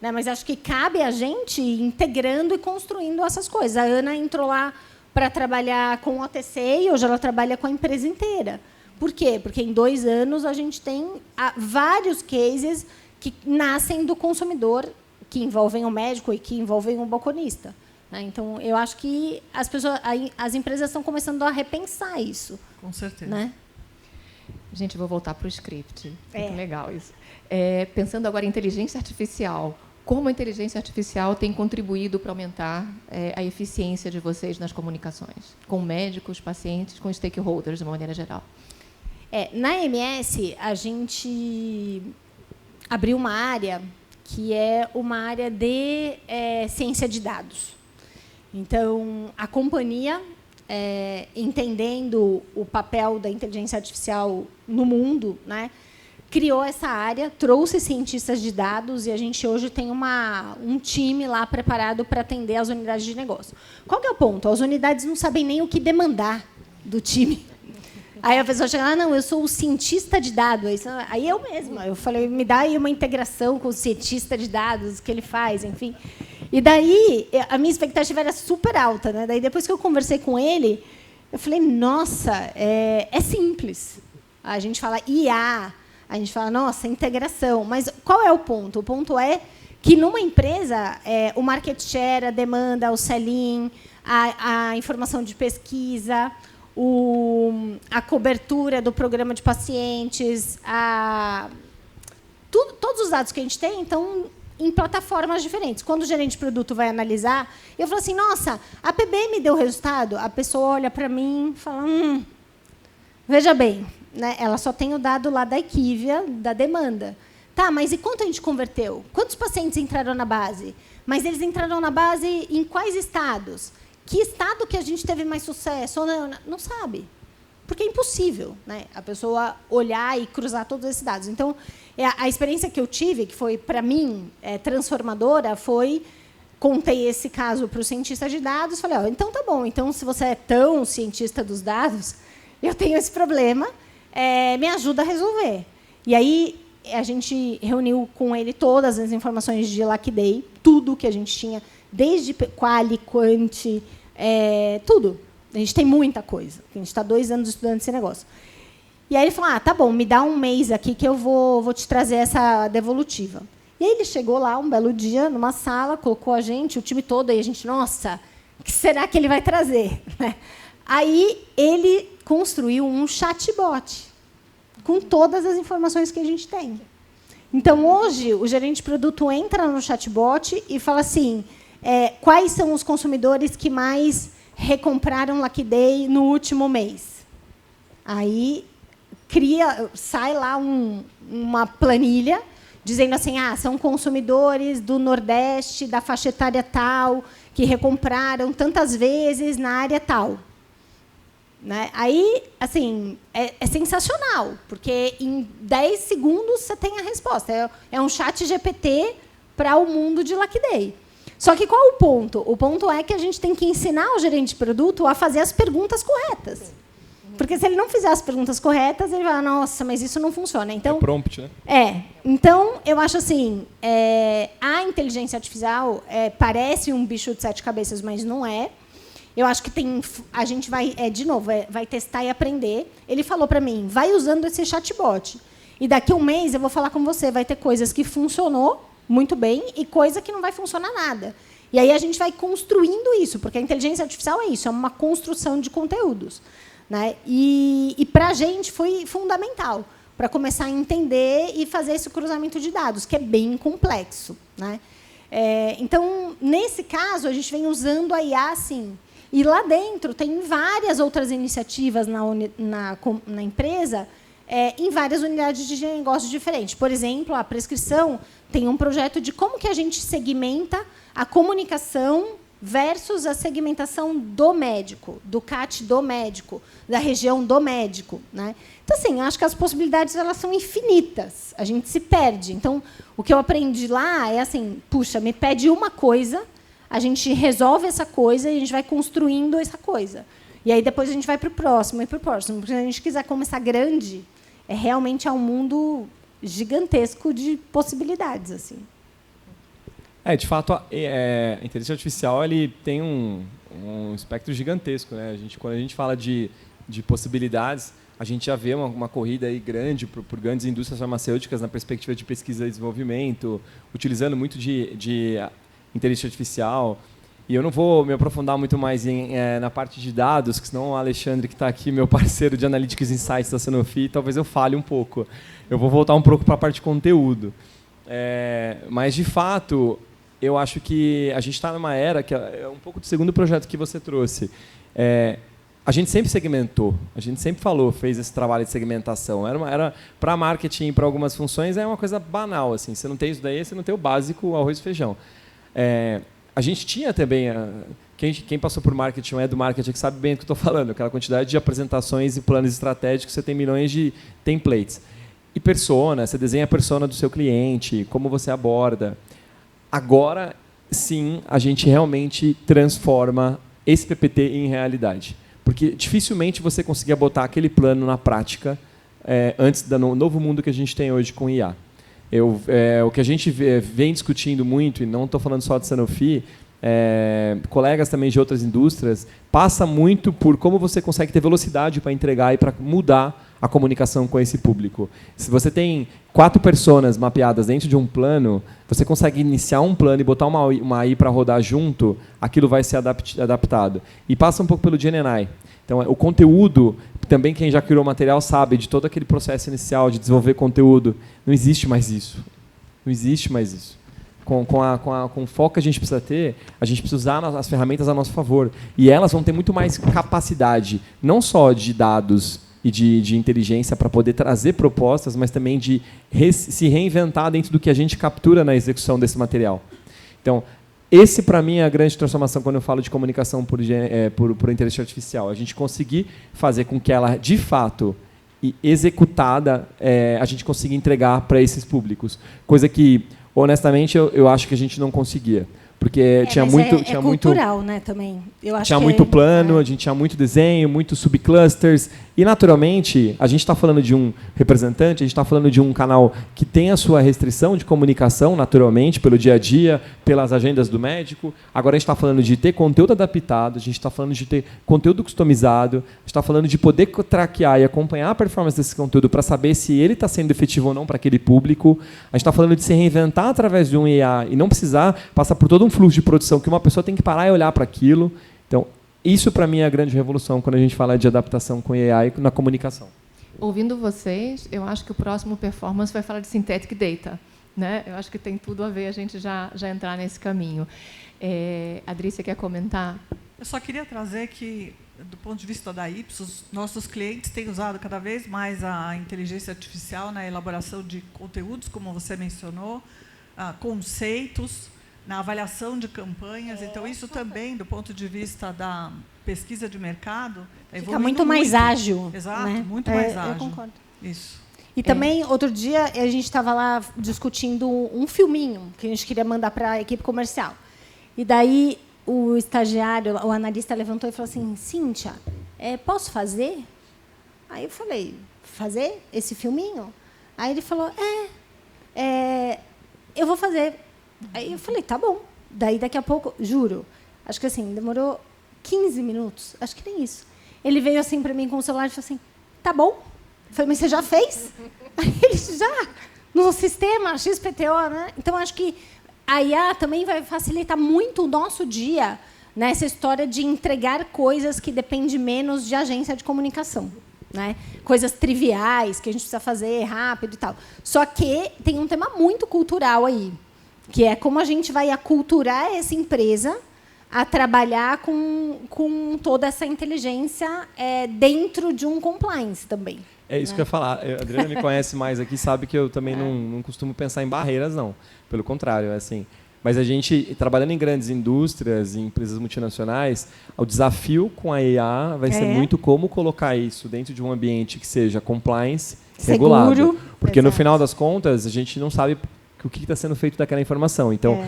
Né? Mas acho que cabe a gente ir integrando e construindo essas coisas. A Ana entrou lá para trabalhar com o OTC e hoje ela trabalha com a empresa inteira. Por quê? Porque em 2 anos a gente tem vários cases que nascem do consumidor, que envolvem o médico e que envolvem o balconista. Então, eu acho que as empresas estão começando a repensar isso. Com certeza. Né? Gente, eu vou voltar para o script. Muito legal isso. Pensando agora em inteligência artificial, como a inteligência artificial tem contribuído para aumentar a eficiência de vocês nas comunicações, com médicos, pacientes, com stakeholders, de uma maneira geral? Na MS, a gente abriu uma área que é uma área de ciência de dados. Então, a companhia, entendendo o papel da inteligência artificial no mundo, né, criou essa área, trouxe cientistas de dados e a gente hoje tem um time lá preparado para atender as unidades de negócio. Qual que é o ponto? As unidades não sabem nem o que demandar do time. Aí a pessoa chega, não, eu sou o cientista de dados. Aí eu mesma, eu falei, me dá aí uma integração com o cientista de dados, o que ele faz, enfim. E daí, a minha expectativa era super alta. Né? Daí, depois que eu conversei com ele, eu falei, nossa, é simples. A gente fala IA, a gente fala, nossa, integração. Mas qual é o ponto? O ponto é que, numa empresa, o market share, a demanda, o sell-in, a informação de pesquisa, a cobertura do programa de pacientes, todos os dados que a gente tem, então, em plataformas diferentes. Quando o gerente de produto vai analisar, eu falo assim, nossa, a PBM deu resultado? A pessoa olha para mim e fala, veja bem, né, ela só tem o dado lá da IQVIA, da demanda. Tá, mas e quanto a gente converteu? Quantos pacientes entraram na base? Mas eles entraram na base em quais estados? Que estado que a gente teve mais sucesso? Não sabe. Porque é impossível, né, a pessoa olhar e cruzar todos esses dados. Então, a experiência que eu tive, que foi, para mim, transformadora, foi... Contei esse caso para o cientista de dados, falei, então tá bom, então, se você é tão cientista dos dados, eu tenho esse problema, me ajuda a resolver. E aí, a gente reuniu com ele todas as informações de Lackday, tudo que a gente tinha, desde quali, quant, tudo. A gente tem muita coisa. A gente está 2 anos estudando esse negócio. E aí ele falou, tá bom, me dá um mês aqui que eu vou te trazer essa devolutiva. E aí ele chegou lá um belo dia, numa sala, colocou a gente, o time todo, e a gente, nossa, o que será que ele vai trazer? Aí ele construiu um chatbot com todas as informações que a gente tem. Então, hoje, o gerente de produto entra no chatbot e fala assim, quais são os consumidores que mais recompraram Lucky Day no último mês? Aí sai lá uma planilha dizendo assim, são consumidores do Nordeste, da faixa etária tal, que recompraram tantas vezes na área tal. Né? Aí, assim, é sensacional, porque em 10 segundos você tem a resposta. É um chat GPT para o mundo de Lucky Day. Só que qual é o ponto? O ponto é que a gente tem que ensinar o gerente de produto a fazer as perguntas corretas. Porque se ele não fizer as perguntas corretas, ele vai, nossa, mas isso não funciona. Então, é prompt, né? Então, eu acho assim, a inteligência artificial parece um bicho de 7 cabeças, mas não é. Eu acho que a gente vai, de novo, vai testar e aprender. Ele falou para mim, vai usando esse chatbot. E daqui a um mês eu vou falar com você, vai ter coisas que funcionou muito bem e coisa que não vai funcionar nada. E aí a gente vai construindo isso, porque a inteligência artificial é isso, é uma construção de conteúdos. Né? E para a gente foi fundamental para começar a entender e fazer esse cruzamento de dados, que é bem complexo. Né? Então, nesse caso, a gente vem usando a IA assim. E lá dentro tem várias outras iniciativas na empresa, em várias unidades de negócio diferentes. Por exemplo, a prescrição tem um projeto de como que a gente segmenta a comunicação versus a segmentação do médico, do CAT do médico, da região do médico. Né? Então, assim, acho que as possibilidades elas são infinitas. A gente se perde. Então, o que eu aprendi lá é assim, puxa, me pede uma coisa, a gente resolve essa coisa e a gente vai construindo essa coisa. E aí depois a gente vai para o próximo e para o próximo. Porque se a gente quiser começar grande, realmente um mundo gigantesco de possibilidades. Assim. De fato, a inteligência artificial ele tem um espectro gigantesco. Né? Quando a gente fala de possibilidades, a gente já vê uma corrida aí grande por grandes indústrias farmacêuticas na perspectiva de pesquisa e desenvolvimento, utilizando muito de inteligência artificial. E eu não vou me aprofundar muito mais na parte de dados, que senão o Alexandre, que está aqui, meu parceiro de Analytics Insights da Sanofi, talvez eu fale um pouco. Eu vou voltar um pouco para a parte de conteúdo. Mas, de fato, eu acho que a gente está numa era que é um pouco do segundo projeto que você trouxe. A gente sempre segmentou, a gente sempre fez esse trabalho de segmentação. Era para marketing, para algumas funções, é uma coisa banal. Assim, você não tem isso daí, você não tem o básico, arroz e feijão. A gente tinha também, quem passou por marketing ou é do marketing que sabe bem do que estou falando, aquela quantidade de apresentações e planos estratégicos, você tem milhões de templates. E persona, você desenha a persona do seu cliente, como você aborda. Agora, sim, a gente realmente transforma esse PPT em realidade. Porque dificilmente você conseguia botar aquele plano na prática antes do novo mundo que a gente tem hoje com IA. O que a gente vem discutindo muito, e não estou falando só de Sanofi, colegas também de outras indústrias, passa muito por como você consegue ter velocidade para entregar e para mudar a comunicação com esse público. Se você tem 4 personas mapeadas dentro de um plano, você consegue iniciar um plano e botar uma AI para rodar junto, aquilo vai ser adaptado. E passa um pouco pelo GenAI. Então, o conteúdo, também quem já criou material sabe de todo aquele processo inicial de desenvolver conteúdo. Não existe mais isso. Não existe mais isso. Com o foco que a gente precisa ter, a gente precisa usar as ferramentas a nosso favor. E elas vão ter muito mais capacidade, não só de dados e de inteligência para poder trazer propostas, mas também de se reinventar dentro do que a gente captura na execução desse material. Então, esse, para mim, é a grande transformação quando eu falo de comunicação por inteligência artificial. A gente conseguir fazer com que ela, de fato, e executada, a gente consiga entregar para esses públicos. Coisa que, honestamente, eu acho que a gente não conseguia. Porque tinha muito... É cultural, né, também. Eu acho tinha muito plano, a gente tinha muito desenho, muito subclusters. E, naturalmente, a gente está falando de um representante, a gente está falando de um canal que tem a sua restrição de comunicação, naturalmente, pelo dia a dia, pelas agendas do médico. Agora a gente está falando de ter conteúdo adaptado, a gente está falando de ter conteúdo customizado, a gente está falando de poder traquear e acompanhar a performance desse conteúdo para saber se ele está sendo efetivo ou não para aquele público. A gente está falando de se reinventar através de um IA e não precisar passar por todo um fluxo de produção que uma pessoa tem que parar e olhar para aquilo. Então, Isso, para mim, é a grande revolução quando a gente fala de adaptação com AI na comunicação. Ouvindo vocês, eu acho que o próximo performance vai falar de synthetic data, né? Eu acho que tem tudo a ver a gente já entrar nesse caminho. Adri, você quer comentar? Eu só queria trazer que, do ponto de vista da Ipsos, nossos clientes têm usado cada vez mais a inteligência artificial na elaboração de conteúdos, como você mencionou, conceitos, na avaliação de campanhas. Então, isso também, do ponto de vista da pesquisa de mercado, fica muito mais ágil. Exato, né? muito mais ágil. Eu concordo. Isso. E também, outro dia, a gente estava lá discutindo um filminho que a gente queria mandar para a equipe comercial. E daí o estagiário, o analista levantou e falou assim, Cíntia, posso fazer? Aí eu falei, fazer esse filminho? Aí ele falou, eu vou fazer. Aí eu falei, tá bom. Daí, daqui a pouco, juro, acho que assim, demorou 15 minutos, acho que nem isso. Ele veio assim para mim com o celular e falou assim, tá bom. Eu falei, mas você já fez? Aí ele, já, no sistema XPTO, né? Então, acho que a IA também vai facilitar muito o nosso dia nessa história de entregar coisas que dependem menos de agência de comunicação. Né? Coisas triviais que a gente precisa fazer rápido e tal. Só que tem um tema muito cultural aí, que é como a gente vai aculturar essa empresa a trabalhar com toda essa inteligência dentro de um compliance também. É isso que eu ia falar. A Adriana me conhece mais aqui, sabe que eu também não costumo pensar em barreiras, não. Pelo contrário, assim. Mas a gente, trabalhando em grandes indústrias, em empresas multinacionais, o desafio com a IA vai ser muito como colocar isso dentro de um ambiente que seja compliance, seguro, regulado. Porque, exato, no final das contas, a gente não sabe o que está sendo feito daquela informação. Então,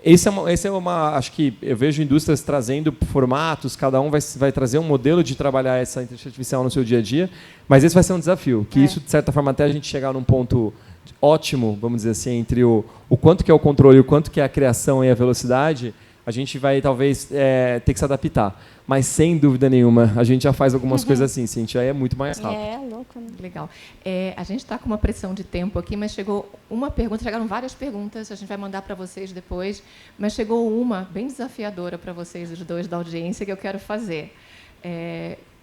esse é uma... Acho que eu vejo indústrias trazendo formatos, cada um vai trazer um modelo de trabalhar essa inteligência artificial no seu dia a dia, mas esse vai ser um desafio, que isso, de certa forma, até a gente chegar num ponto ótimo, vamos dizer assim, entre o quanto que é o controle e o quanto que é a criação e a velocidade, a gente vai, talvez, ter que se adaptar. Mas, sem dúvida nenhuma, a gente já faz algumas coisas assim, Cíntia, aí é muito mais rápido. É louco, né? Legal. A gente está com uma pressão de tempo aqui, mas chegou uma pergunta, chegaram várias perguntas, a gente vai mandar para vocês depois, mas chegou uma bem desafiadora para vocês, os dois da audiência, que eu quero fazer.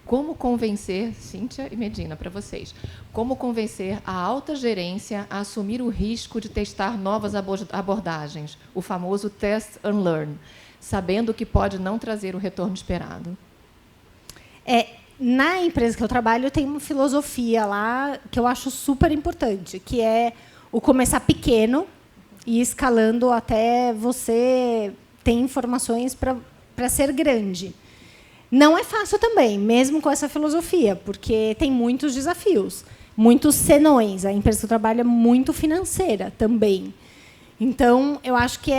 Como convencer, Cíntia e Medina, para vocês, como convencer a alta gerência a assumir o risco de testar novas abordagens, o famoso test and learn, sabendo que pode não trazer o retorno esperado? Na empresa que eu trabalho, tem uma filosofia lá que eu acho super importante, que é o começar pequeno e ir escalando até você ter informações para ser grande. Não é fácil também, mesmo com essa filosofia, porque tem muitos desafios, muitos senões. A empresa que eu trabalho é muito financeira também. Então, eu acho que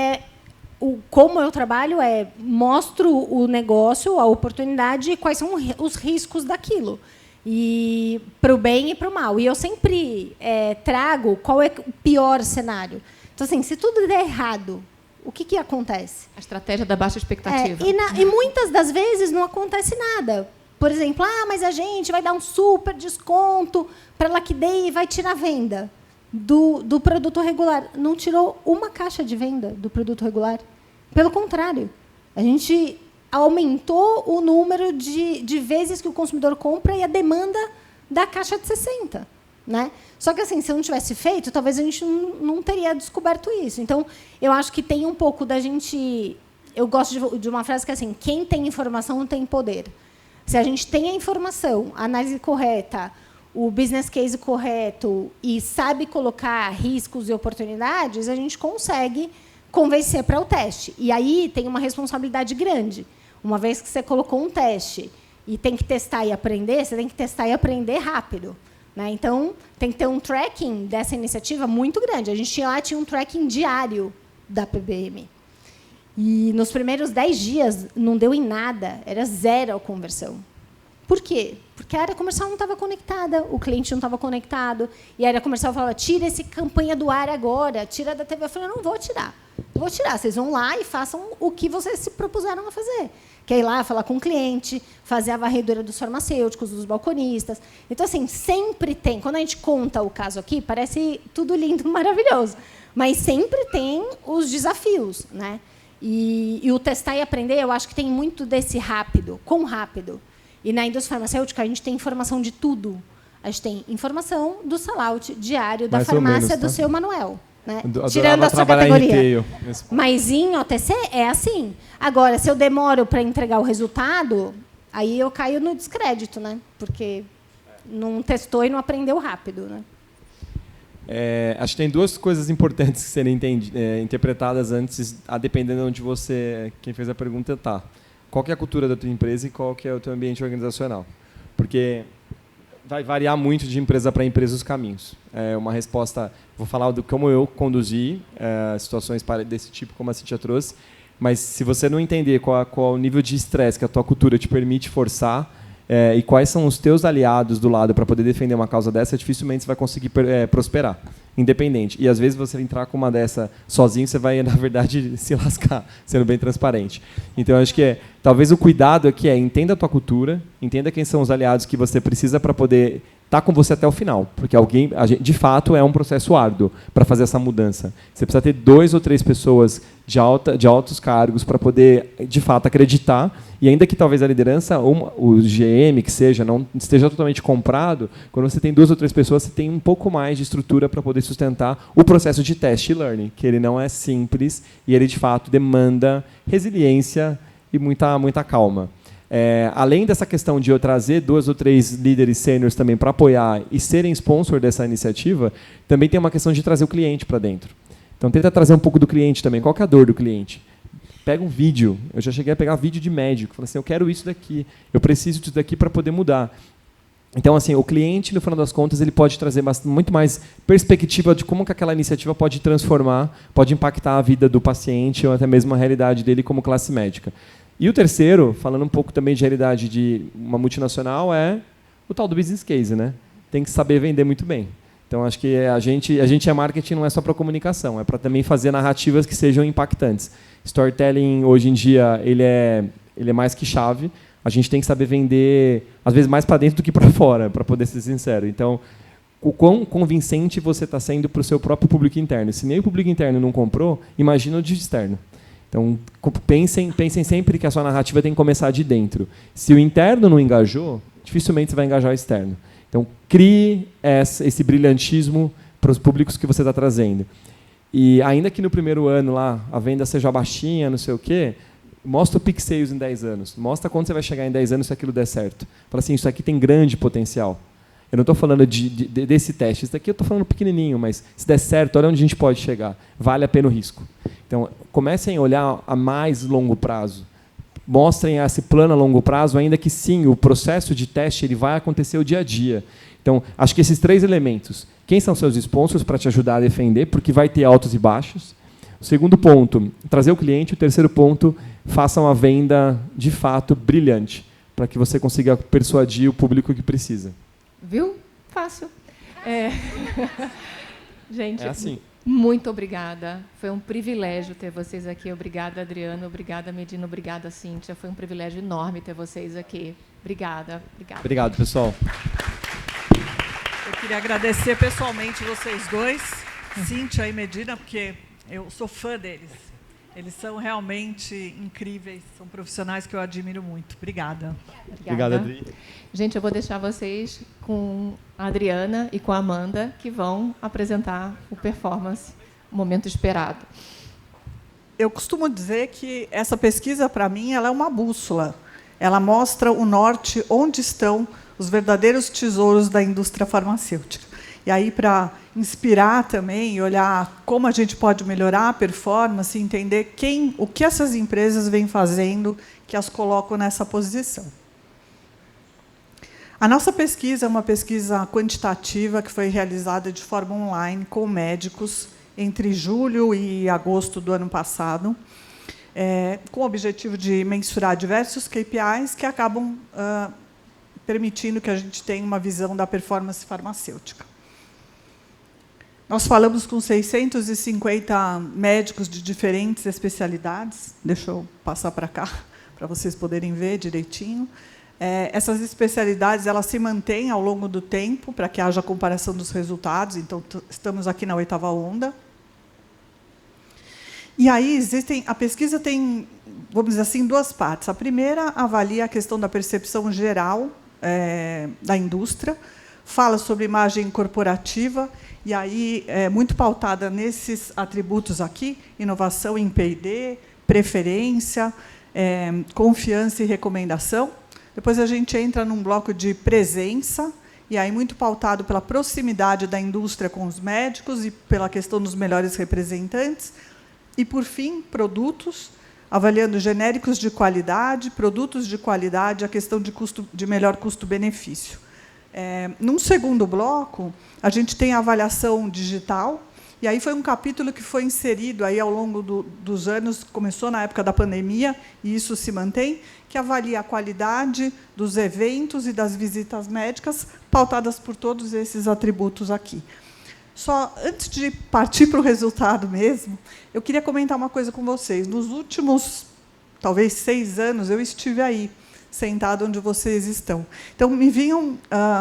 como eu trabalho mostro o negócio, a oportunidade e quais são os riscos daquilo, e para o bem e para o mal. E eu sempre trago qual é o pior cenário. Então, assim, se tudo der errado, o que acontece? A estratégia da baixa expectativa. E muitas das vezes não acontece nada. Por exemplo, mas a gente vai dar um super desconto para a Liquidei e vai tirar a venda do produto regular. Não tirou uma caixa de venda do produto regular. Pelo contrário, a gente aumentou o número de vezes que o consumidor compra e a demanda da caixa de 60. Né? Só que, assim, se eu não tivesse feito, talvez a gente não teria descoberto isso. Então, eu acho que tem um pouco da gente... Eu gosto de uma frase que é assim, quem tem informação tem poder. Se a gente tem a informação, a análise correta, o business case correto e sabe colocar riscos e oportunidades, a gente consegue convencer para o teste. E aí tem uma responsabilidade grande. Uma vez que você colocou um teste e tem que testar e aprender, você tem que testar e aprender rápido. Né? Então, tem que ter um tracking dessa iniciativa muito grande. A gente tinha um tracking diário da PBM. E, nos primeiros 10 dias, não deu em nada. Era 0 a conversão. Por quê? Porque a área comercial não estava conectada, o cliente não estava conectado, e a área comercial falava, tira essa campanha do ar agora, tira da TV. Eu falei, não vou tirar. Não vou tirar. Vocês vão lá e façam o que vocês se propuseram a fazer. Que é ir lá, falar com o cliente, fazer a varredura dos farmacêuticos, dos balconistas. Então, assim, sempre tem... Quando a gente conta o caso aqui, parece tudo lindo, maravilhoso. Mas sempre tem os desafios. Né? E o testar e aprender, eu acho que tem muito desse rápido, quão rápido. E na indústria farmacêutica, a gente tem informação de tudo. A gente tem informação do sell-out diário da farmácia do seu Manuel. Né? Tirando a sua categoria. Mas em OTC é assim. Agora, se eu demoro para entregar o resultado, aí eu caio no descrédito, né? Porque não testou e não aprendeu rápido. Né? Acho que tem duas coisas importantes que serem interpretadas antes, a dependendo de onde você, quem fez a pergunta, está. Qual que é a cultura da tua empresa e qual que é o teu ambiente organizacional? Porque vai variar muito de empresa para empresa os caminhos. Uma resposta, vou falar do como eu conduzi situações desse tipo, como a Cíntia trouxe, mas se você não entender qual o nível de estresse que a tua cultura te permite forçar, e quais são os teus aliados do lado para poder defender uma causa dessa, dificilmente você vai conseguir prosperar, independente. E, às vezes, você entrar com uma dessa sozinho, você vai, na verdade, se lascar, sendo bem transparente. Então, acho que talvez o cuidado aqui entenda a tua cultura, entenda quem são os aliados que você precisa para poder estar com você até o final. Porque de fato, é um processo árduo para fazer essa mudança. Você precisa ter 2 ou 3 pessoas de altos cargos para poder, de fato, acreditar. E ainda que talvez a liderança, o GM, que seja, não esteja totalmente comprado, quando você tem 2 ou 3 pessoas, você tem um pouco mais de estrutura para poder sustentar o processo de teste e learning, que ele não é simples e ele, de fato, demanda resiliência e muita calma. Além dessa questão de eu trazer 2 ou 3 líderes sêniores também para apoiar e serem sponsor dessa iniciativa, também tem uma questão de trazer o cliente para dentro. Então, tenta trazer um pouco do cliente também. Qual que é a dor do cliente? Pega um vídeo. Eu já cheguei a pegar vídeo de médico. Falei assim, eu quero isso daqui. Eu preciso disso daqui para poder mudar. Então, assim, o cliente, no final das contas, ele pode trazer muito mais perspectiva de como que aquela iniciativa pode transformar, pode impactar a vida do paciente ou até mesmo a realidade dele como classe médica. E o terceiro, falando um pouco também de realidade de uma multinacional, é o tal do business case, né? Tem que saber vender muito bem. Então, acho que a gente é marketing, não é só para comunicação, é para também fazer narrativas que sejam impactantes. Storytelling, hoje em dia, ele é mais que chave. A gente tem que saber vender, às vezes, mais para dentro do que para fora, para poder ser sincero. Então, o quão convincente você está sendo para o seu próprio público interno. Se nem o público interno não comprou, imagina o de externo. Então, pensem sempre que a sua narrativa tem que começar de dentro. Se o interno não engajou, dificilmente você vai engajar o externo. Então, crie esse brilhantismo para os públicos que você está trazendo. E ainda que no primeiro ano lá a venda seja baixinha, não sei o quê, mostra o peak sales em 10 anos. Mostra quando você vai chegar em 10 anos se aquilo der certo. Fala assim, isso aqui tem grande potencial. Eu não estou falando desse teste. Isso daqui eu estou falando pequenininho, mas se der certo, olha onde a gente pode chegar. Vale a pena o risco. Então, comecem a olhar a mais longo prazo. Mostrem esse plano a longo prazo, ainda que sim, o processo de teste ele vai acontecer o dia a dia. Então, acho que esses 3 elementos. Quem são seus sponsors para te ajudar a defender, porque vai ter altos e baixos. O segundo ponto, trazer o cliente. O terceiro ponto, façam a venda, de fato, brilhante, para que você consiga persuadir o público que precisa. Viu? Fácil. Gente, assim. Muito obrigada. Foi um privilégio ter vocês aqui. Obrigada, Adriana. Obrigada, Medina. Obrigada, Cíntia. Foi um privilégio enorme ter vocês aqui. Obrigada. Obrigado, pessoal. Eu queria agradecer pessoalmente vocês dois, Cíntia e Medina, porque eu sou fã deles. Eles são realmente incríveis, são profissionais que eu admiro muito. Obrigada. Obrigada, Adri. Gente, eu vou deixar vocês com a Adriana e com a Amanda, que vão apresentar o performance, o momento esperado. Eu costumo dizer que essa pesquisa, para mim, ela é uma bússola. Ela mostra o norte, onde estão os verdadeiros tesouros da indústria farmacêutica. E aí, para inspirar também e olhar como a gente pode melhorar a performance, entender o que essas empresas vêm fazendo que as colocam nessa posição. A nossa pesquisa é uma pesquisa quantitativa que foi realizada de forma online com médicos entre julho e agosto do ano passado, com o objetivo de mensurar diversos KPIs que acabam permitindo que a gente tenha uma visão da performance farmacêutica. Nós falamos com 650 médicos de diferentes especialidades. Deixa eu passar para cá, para vocês poderem ver direitinho. Essas especialidades elas se mantêm ao longo do tempo, para que haja comparação dos resultados. Então, estamos aqui na 8ª onda. E aí a pesquisa tem, vamos dizer assim, duas partes. A primeira avalia a questão da percepção geral da indústria, fala sobre imagem corporativa, e aí é muito pautada nesses atributos aqui: inovação em P&D, preferência, confiança e recomendação. Depois a gente entra num bloco de presença, e aí muito pautado pela proximidade da indústria com os médicos e pela questão dos melhores representantes. E, por fim, produtos, avaliando genéricos de qualidade, produtos de qualidade, a questão de melhor custo-benefício. Num segundo bloco, a gente tem a avaliação digital, e aí foi um capítulo que foi inserido aí ao longo dos anos, começou na época da pandemia, e isso se mantém, que avalia a qualidade dos eventos e das visitas médicas, pautadas por todos esses atributos aqui. Só antes de partir para o resultado mesmo, eu queria comentar uma coisa com vocês. Nos últimos, talvez, 6 anos, eu estive aí, sentado onde vocês estão. Então, me vinham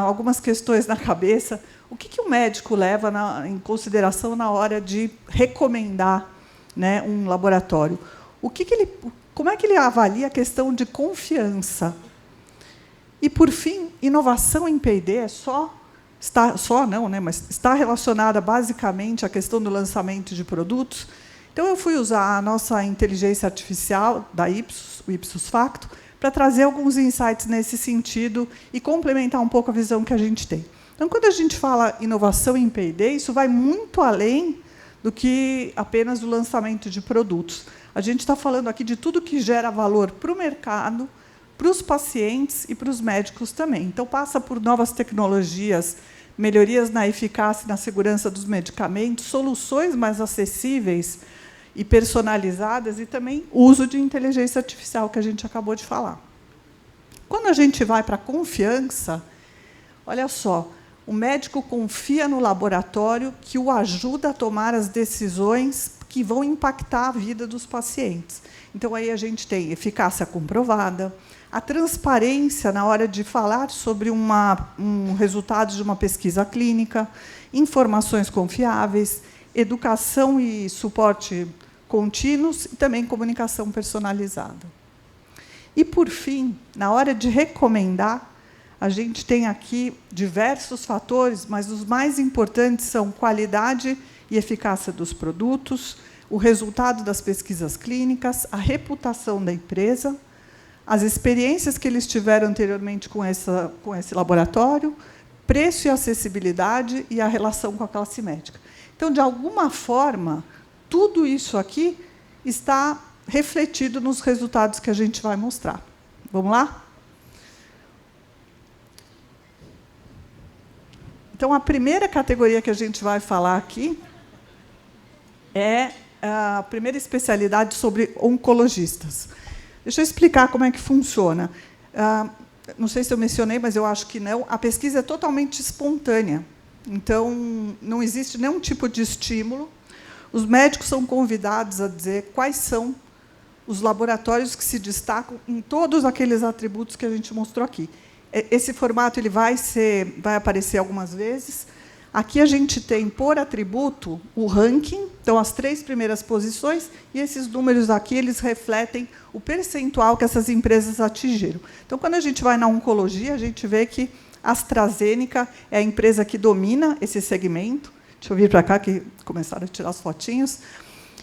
algumas questões na cabeça. O que o médico leva em consideração na hora de recomendar, né, um laboratório? Como é que ele avalia a questão de confiança? E, por fim, inovação em P&D mas está relacionada basicamente à questão do lançamento de produtos. Então, eu fui usar a nossa inteligência artificial da Ipsos, o Ipsos Facto, para trazer alguns insights nesse sentido e complementar um pouco a visão que a gente tem. Então, quando a gente fala inovação em P&D, isso vai muito além do que apenas o lançamento de produtos. A gente está falando aqui de tudo que gera valor para o mercado, para os pacientes e para os médicos também. Então, passa por novas tecnologias, melhorias na eficácia e na segurança dos medicamentos, soluções mais acessíveis e personalizadas, e também uso de inteligência artificial, que a gente acabou de falar. Quando a gente vai para a confiança, olha só, o médico confia no laboratório que o ajuda a tomar as decisões que vão impactar a vida dos pacientes. Então, aí a gente tem eficácia comprovada, a transparência na hora de falar sobre um resultado de uma pesquisa clínica, informações confiáveis, educação e suporte contínuos e também comunicação personalizada. E, por fim, na hora de recomendar, a gente tem aqui diversos fatores, mas os mais importantes são qualidade e eficácia dos produtos, o resultado das pesquisas clínicas, a reputação da empresa, as experiências que eles tiveram anteriormente com esse laboratório, preço e acessibilidade e a relação com a classe médica. Então, de alguma forma, tudo isso aqui está refletido nos resultados que a gente vai mostrar. Vamos lá? Então, a primeira categoria que a gente vai falar aqui é a primeira especialidade sobre oncologistas. Deixa eu explicar como é que funciona. Não sei se eu mencionei, mas eu acho que não. A pesquisa é totalmente espontânea. Então, não existe nenhum tipo de estímulo. Os médicos são convidados a dizer quais são os laboratórios que se destacam em todos aqueles atributos que a gente mostrou aqui. Esse formato ele vai aparecer algumas vezes. Aqui a gente tem, por atributo, o ranking, então, as 3 primeiras posições, e esses números aqui eles refletem o percentual que essas empresas atingiram. Então, quando a gente vai na oncologia, a gente vê que a AstraZeneca é a empresa que domina esse segmento. Deixa eu vir para cá, que começaram a tirar as fotinhos.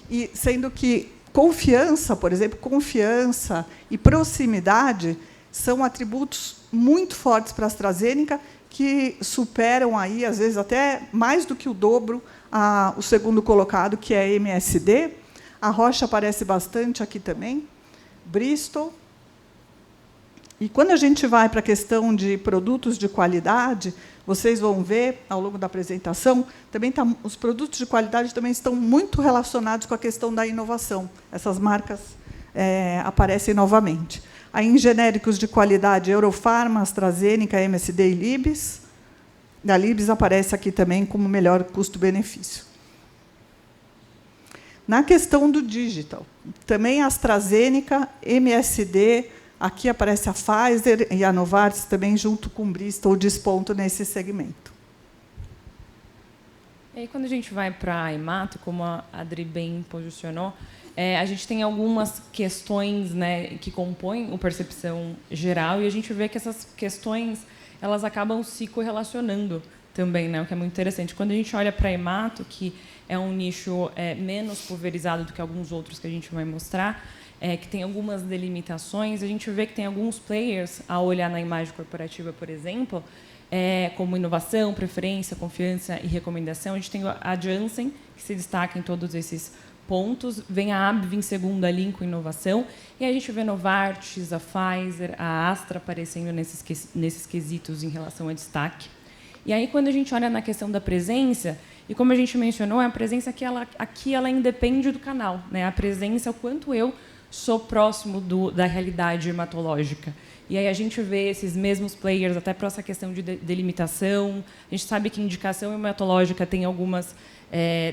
E sendo que confiança, por exemplo, confiança e proximidade são atributos muito fortes para a AstraZeneca, que superam, aí, às vezes, até mais do que o dobro o segundo colocado, que é a MSD. A Roche aparece bastante aqui também, Bristol. E, quando a gente vai para a questão de produtos de qualidade, vocês vão ver, ao longo da apresentação, também os produtos de qualidade também estão muito relacionados com a questão da inovação. Essas marcas aparecem novamente. Aí, em genéricos de qualidade, Eurofarma, AstraZeneca, MSD e Libs. A Libs aparece aqui também como melhor custo-benefício. Na questão do digital, também a AstraZeneca, MSD, aqui aparece a Pfizer e a Novartis também, junto com Bristol, desponto nesse segmento. E aí, quando a gente vai para a Hemato, como a Adri bem posicionou, a gente tem algumas questões, né, que compõem o percepção geral, e a gente vê que essas questões elas acabam se correlacionando também, né, o que é muito interessante. Quando a gente olha para a Emato, que é um nicho menos pulverizado do que alguns outros que a gente vai mostrar, que tem algumas delimitações, a gente vê que tem alguns players, ao olhar na imagem corporativa, por exemplo, como inovação, preferência, confiança e recomendação. A gente tem a Janssen, que se destaca em todos esses pontos, vem a AbbVie em segundo ali com inovação, e a gente vê Novartis, a Pfizer, a Astra aparecendo nesses quesitos em relação a destaque. E aí, quando a gente olha na questão da presença, e como a gente mencionou, a presença aqui ela independe do canal, né? A presença é o quanto eu sou próximo da realidade hematológica. E aí a gente vê esses mesmos players, até para essa questão de delimitação. A gente sabe que indicação hematológica tem algumas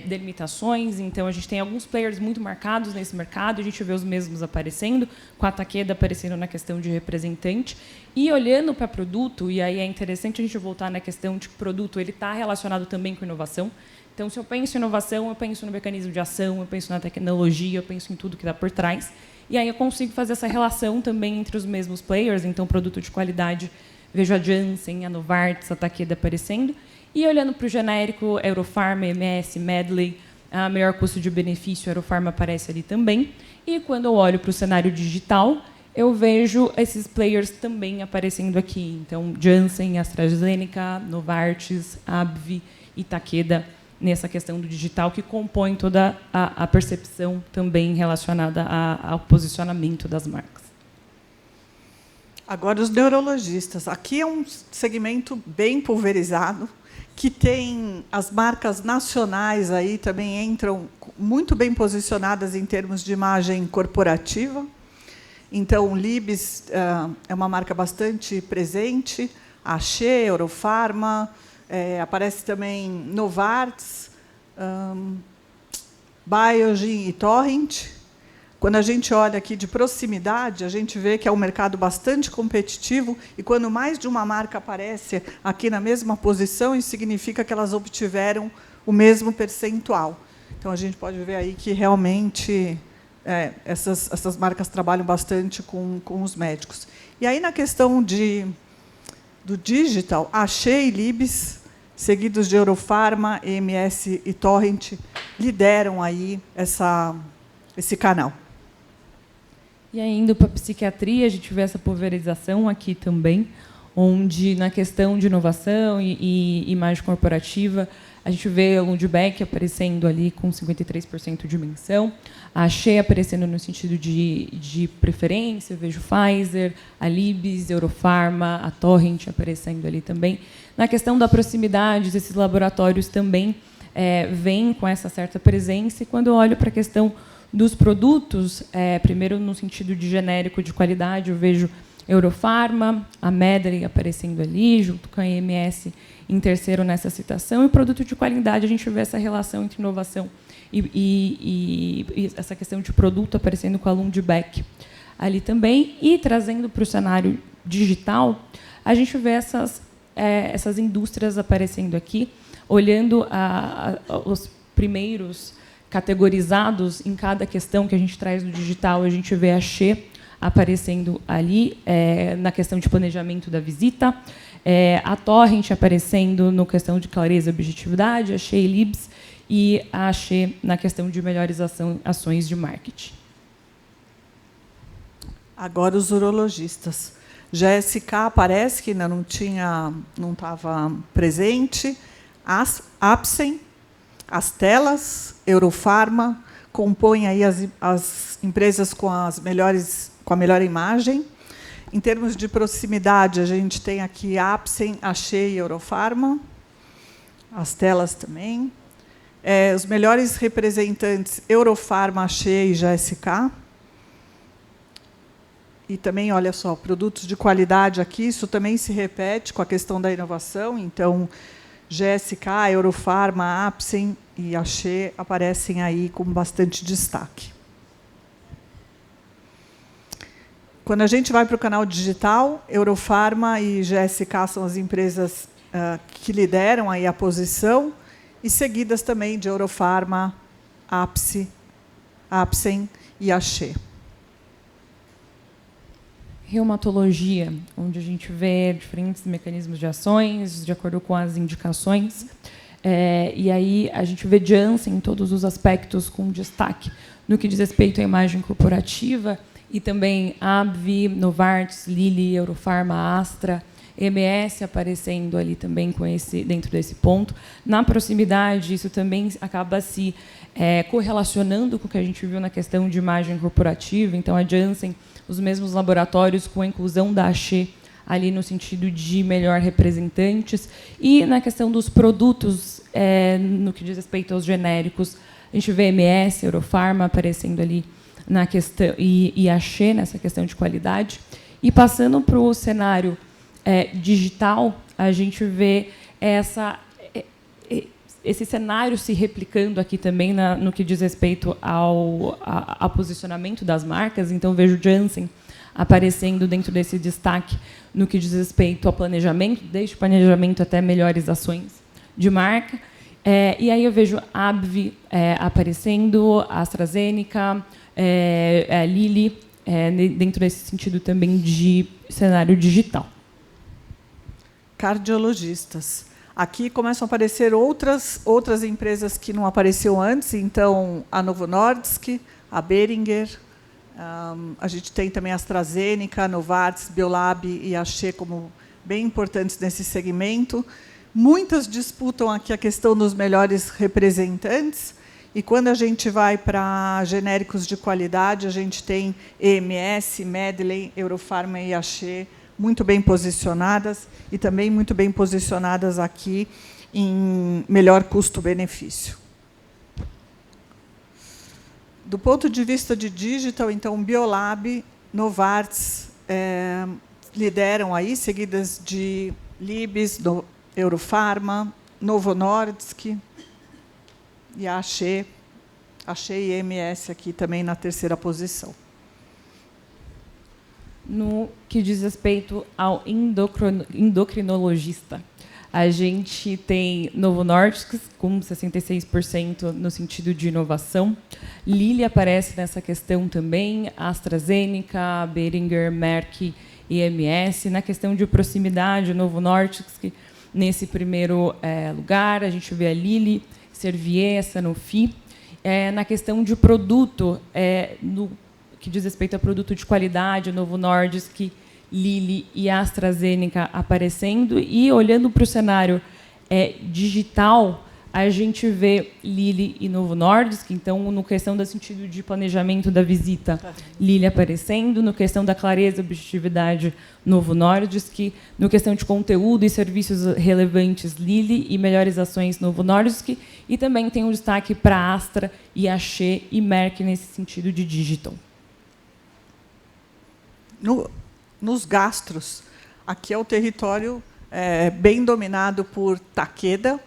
delimitações, então a gente tem alguns players muito marcados nesse mercado, a gente vê os mesmos aparecendo, com a Takeda aparecendo na questão de representante. E olhando para produto, e aí é interessante a gente voltar na questão de que o produto está relacionado também com inovação. Então, se eu penso em inovação, eu penso no mecanismo de ação, eu penso na tecnologia, eu penso em tudo que dá por trás. E aí eu consigo fazer essa relação também entre os mesmos players, então produto de qualidade, vejo a Janssen, a Novartis, a Takeda aparecendo. E olhando para o genérico, Eurofarma, MS, Medley, a melhor custo de benefício, a Eurofarma aparece ali também. E quando eu olho para o cenário digital, eu vejo esses players também aparecendo aqui. Então, Janssen, AstraZeneca, Novartis, AbbVie e Takeda, nessa questão do digital, que compõe toda a percepção também relacionada ao posicionamento das marcas. Agora, os neurologistas. Aqui é um segmento bem pulverizado, que tem as marcas nacionais aí também entram muito bem posicionadas em termos de imagem corporativa. Então, o Libs é uma marca bastante presente, a Axê, Eurofarma, aparece também Novartis, Biogen e Torrent. Quando a gente olha aqui de proximidade, a gente vê que é um mercado bastante competitivo, e quando mais de uma marca aparece aqui na mesma posição, isso significa que elas obtiveram o mesmo percentual. Então, a gente pode ver aí que realmente essas marcas trabalham bastante com os médicos. E aí, na questão do digital, Axê e Libs, seguidos de Eurofarma, EMS e Torrent, lideram aí esse canal. E aí, indo para a psiquiatria, a gente vê essa pulverização aqui também, onde, na questão de inovação e imagem corporativa, a gente vê a Lundbeck aparecendo ali com 53% de menção, a Axê aparecendo no sentido de preferência, vejo Pfizer, a Libs, Eurofarma, a Torrent aparecendo ali também. Na questão da proximidade, esses laboratórios também vêm com essa certa presença, e quando eu olho para a questão dos produtos, primeiro no sentido de genérico de qualidade, eu vejo Eurofarma, a Medley aparecendo ali, junto com a EMS em terceiro nessa citação, e produto de qualidade, a gente vê essa relação entre inovação e essa questão de produto aparecendo com a Lundbeck ali também, e trazendo para o cenário digital, a gente vê essas indústrias aparecendo aqui, olhando os primeiros categorizados em cada questão que a gente traz no digital, a gente vê a Axê aparecendo ali na questão de planejamento da visita, a Torrent aparecendo na questão de clareza e objetividade, a Axê e Libs, e a Axê na questão de melhores ações de marketing. Agora, os urologistas. GSK aparece, que ainda não estava presente, Apsen, Astellas, Eurofarma, compõem aí as empresas com a melhor imagem. Em termos de proximidade, a gente tem aqui Apsen, Axê e Eurofarma, Astellas também. Os melhores representantes, Eurofarma, Axê e GSK. E também, olha só, produtos de qualidade aqui, isso também se repete com a questão da inovação. Então, GSK, Eurofarma, Apsen e Axê aparecem aí com bastante destaque. Quando a gente vai para o canal digital, Eurofarma e GSK são as empresas que lideram aí a posição, e seguidas também de Eurofarma, Apsen e Axê. Reumatologia, onde a gente vê diferentes mecanismos de ações, de acordo com as indicações. E aí a gente vê Janssen em todos os aspectos, com destaque no que diz respeito à imagem corporativa, e também AbbVie, Novartis, Lilly, Eurofarma, Astra, MS aparecendo ali também dentro desse ponto. Na proximidade, isso também acaba se correlacionando com o que a gente viu na questão de imagem corporativa. Então, a Janssen, os mesmos laboratórios com a inclusão da Axê ali no sentido de melhor representantes. E na questão dos produtos, no que diz respeito aos genéricos, a gente vê MS, Eurofarma aparecendo ali na questão, e Axê nessa questão de qualidade. E passando para o cenário digital, a gente vê esse cenário se replicando aqui também no que diz respeito ao posicionamento das marcas. Então, vejo Janssen aparecendo dentro desse destaque no que diz respeito ao planejamento, desde o planejamento até melhores ações de marca. E aí eu vejo AbbVie aparecendo, AstraZeneca, Lilly, dentro desse sentido também de cenário digital. Cardiologistas. Aqui começam a aparecer outras empresas que não apareciam antes, então a Novo Nordisk, a Boehringer, a gente tem também a AstraZeneca, Novartis, Biolab e Axê como bem importantes nesse segmento. Muitas disputam aqui a questão dos melhores representantes, e quando a gente vai para genéricos de qualidade, a gente tem EMS, Medley, Eurofarma e Axê, muito bem posicionadas, e também muito bem posicionadas aqui em melhor custo-benefício. Do ponto de vista de digital, então, Biolab, Novartis lideram aí, seguidas de Libes, Eurofarma, Novo Nordisk e a Axê e EMS aqui também na terceira posição. No que diz respeito ao endocrinologista, a gente tem Novo Nordisk com 66% no sentido de inovação. Lilly aparece nessa questão também, AstraZeneca, Boehringer, Merck e EMS. Na questão de proximidade, Novo Nordisk nesse primeiro lugar. A gente vê a Lilly, Servier, Sanofi. Na questão de produto, no que diz respeito a produto de qualidade, Novo Nordisk, Lilly e AstraZeneca aparecendo. E, olhando para o cenário digital, a gente vê Lilly e Novo Nordisk. Então, no questão do sentido de planejamento da visita, Lilly aparecendo. No questão da clareza e objetividade, Novo Nordisk. No questão de conteúdo e serviços relevantes, Lilly e melhores ações, Novo Nordisk. E também tem um destaque para Astra e Axê e Merck nesse sentido de digital. Nos gastros, aqui é o território bem dominado por Takeda.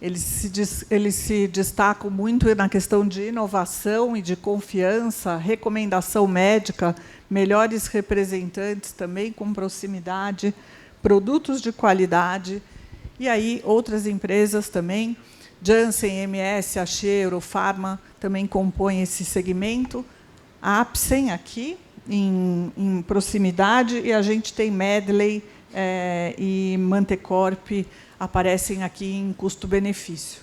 Eles se destacam muito na questão de inovação e de confiança, recomendação médica, melhores representantes também com proximidade, produtos de qualidade. E aí outras empresas também, Janssen, MS, Axê, Eurofarma, também compõem esse segmento. A Apsen aqui, em proximidade, e a gente tem Medley e Mantecorp aparecem aqui em custo-benefício.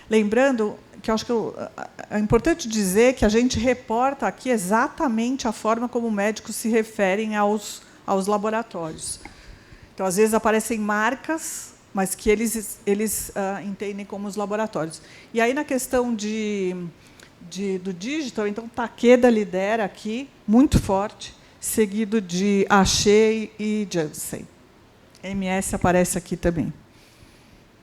Lembrando que eu acho que é importante dizer que a gente reporta aqui exatamente a forma como médicos se referem aos laboratórios. Então, às vezes, aparecem marcas, mas que eles entendem como os laboratórios. E aí, na questão do digital, então, Takeda lidera aqui, muito forte, seguido de Axê e Janssen. MS aparece aqui também.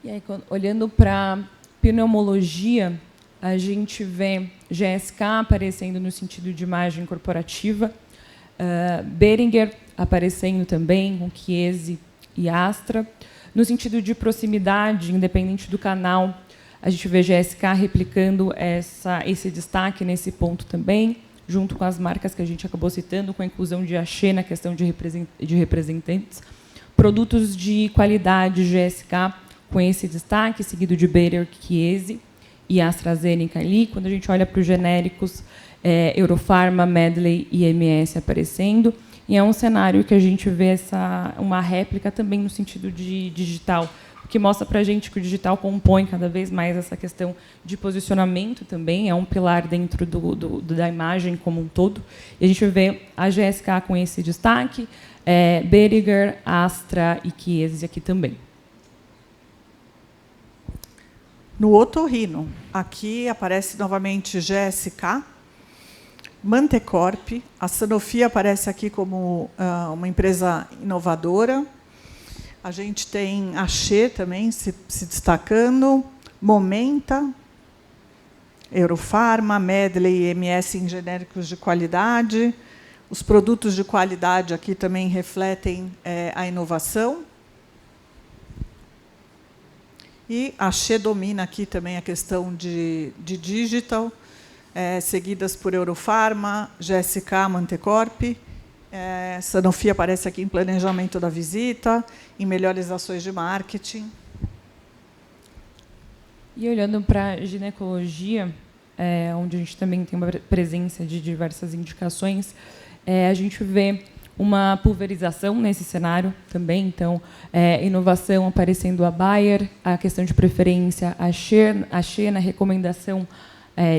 E aí, olhando para pneumologia, a gente vê GSK aparecendo no sentido de imagem corporativa, Boehringer aparecendo também, com Chiesi e Astra. No sentido de proximidade, independente do canal, a gente vê GSK replicando esse destaque nesse ponto também, junto com as marcas que a gente acabou citando, com a inclusão de Axê na questão de representantes. Produtos de qualidade, GSK, com esse destaque, seguido de Bayer, Chiesi. e AstraZeneca ali. Quando a gente olha para os genéricos, Eurofarma, Medley e MS aparecendo. E é um cenário que a gente vê uma réplica também no sentido de digital, que mostra para a gente que o digital compõe cada vez mais essa questão de posicionamento também, é um pilar dentro da imagem como um todo. E a gente vê a GSK com esse destaque, Boehringer, Astra e Chiesi aqui também. No otorrino, aqui aparece novamente GSK, Mantecorp, a Sanofi aparece aqui como uma empresa inovadora. A gente tem a Axê também se destacando, Momenta, Eurofarma, Medley e MS em genéricos de qualidade. Os produtos de qualidade aqui também refletem a inovação. E a Axê domina aqui também a questão de digital, seguidas por Eurofarma, GSK, Mantecorp. Sanofi aparece aqui em planejamento da visita, em melhores ações de marketing. E olhando para a ginecologia, onde a gente também tem uma presença de diversas indicações, a gente vê uma pulverização nesse cenário também. Então, inovação aparecendo a Bayer, a questão de preferência, a Axê na recomendação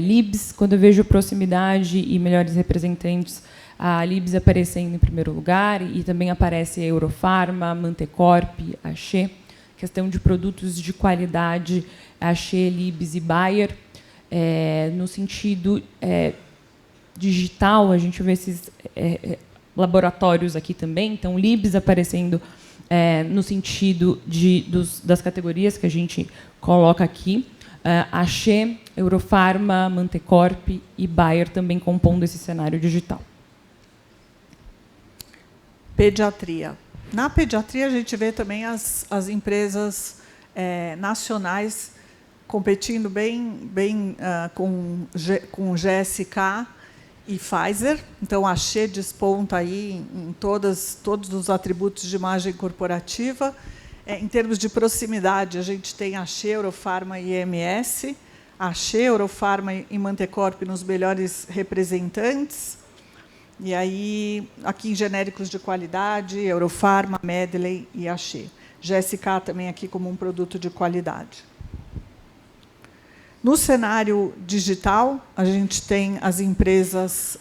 Libs. Quando eu vejo proximidade e melhores representantes, a Libs aparecendo em primeiro lugar, e também aparece a Eurofarma, Mantecorp, Axê. Questão de produtos de qualidade, Axê, Libs e Bayer. No sentido digital, a gente vê esses laboratórios aqui também. Então, Libs aparecendo no sentido das categorias que a gente coloca aqui. Axê, Eurofarma, Mantecorp e Bayer também compondo esse cenário digital. Pediatria. Na pediatria, a gente vê também as empresas nacionais competindo bem com GSK e Pfizer. Então, a Axê desponta aí em todos os atributos de imagem corporativa. Em termos de proximidade, a gente tem a Axê, Eurofarma e EMS. A Axê, Eurofarma e Mantecorp nos melhores representantes. E aí, aqui em genéricos de qualidade, Eurofarma, Medley e Axê. GSK também aqui como um produto de qualidade. No cenário digital, a gente tem as empresas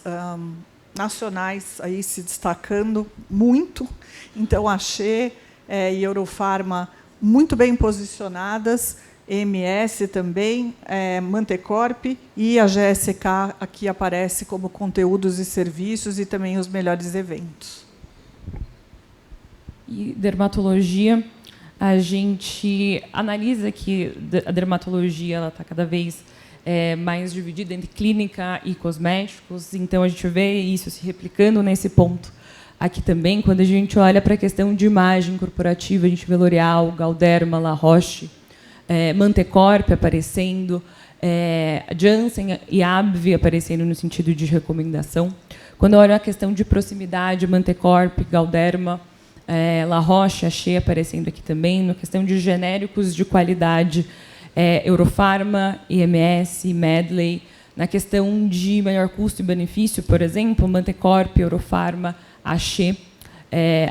nacionais aí se destacando muito. Então, Axê e Eurofarma muito bem posicionadas, EMS também, Mantecorp, e a GSK aqui aparece como conteúdos e serviços e também os melhores eventos. E dermatologia, a gente analisa que a dermatologia está cada vez mais dividida entre clínica e cosméticos, então a gente vê isso se replicando nesse ponto aqui também. Quando a gente olha para a questão de imagem corporativa, a gente vê L'Oréal, Galderma, La Roche, Mantecorp aparecendo, Janssen e AbbVie aparecendo no sentido de recomendação. Quando eu olho a questão de proximidade, Mantecorp, Galderma, La Roche, Axê aparecendo aqui também. Na questão de genéricos de qualidade, Eurofarma, IMS, Medley. Na questão de melhor custo e benefício, por exemplo, Mantecorp, Eurofarma, Axê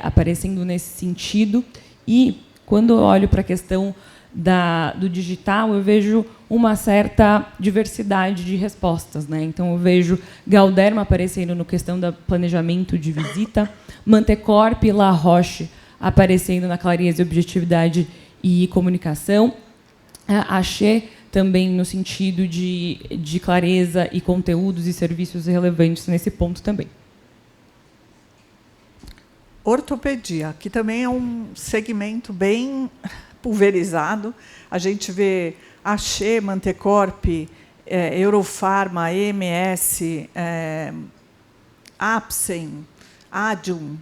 aparecendo nesse sentido. E, quando eu olho para a questão do digital, eu vejo uma certa diversidade de respostas, né? Então, eu vejo Galderma aparecendo no questão do planejamento de visita, Mantecorp e La Roche aparecendo na clareza, objetividade e comunicação, Axê também no sentido de clareza e conteúdos e serviços relevantes nesse ponto também. Ortopedia, que também é um segmento bem pulverizado. A gente vê Axê, Mantecorp, Eurofarma, EMS, Apsen, Adium,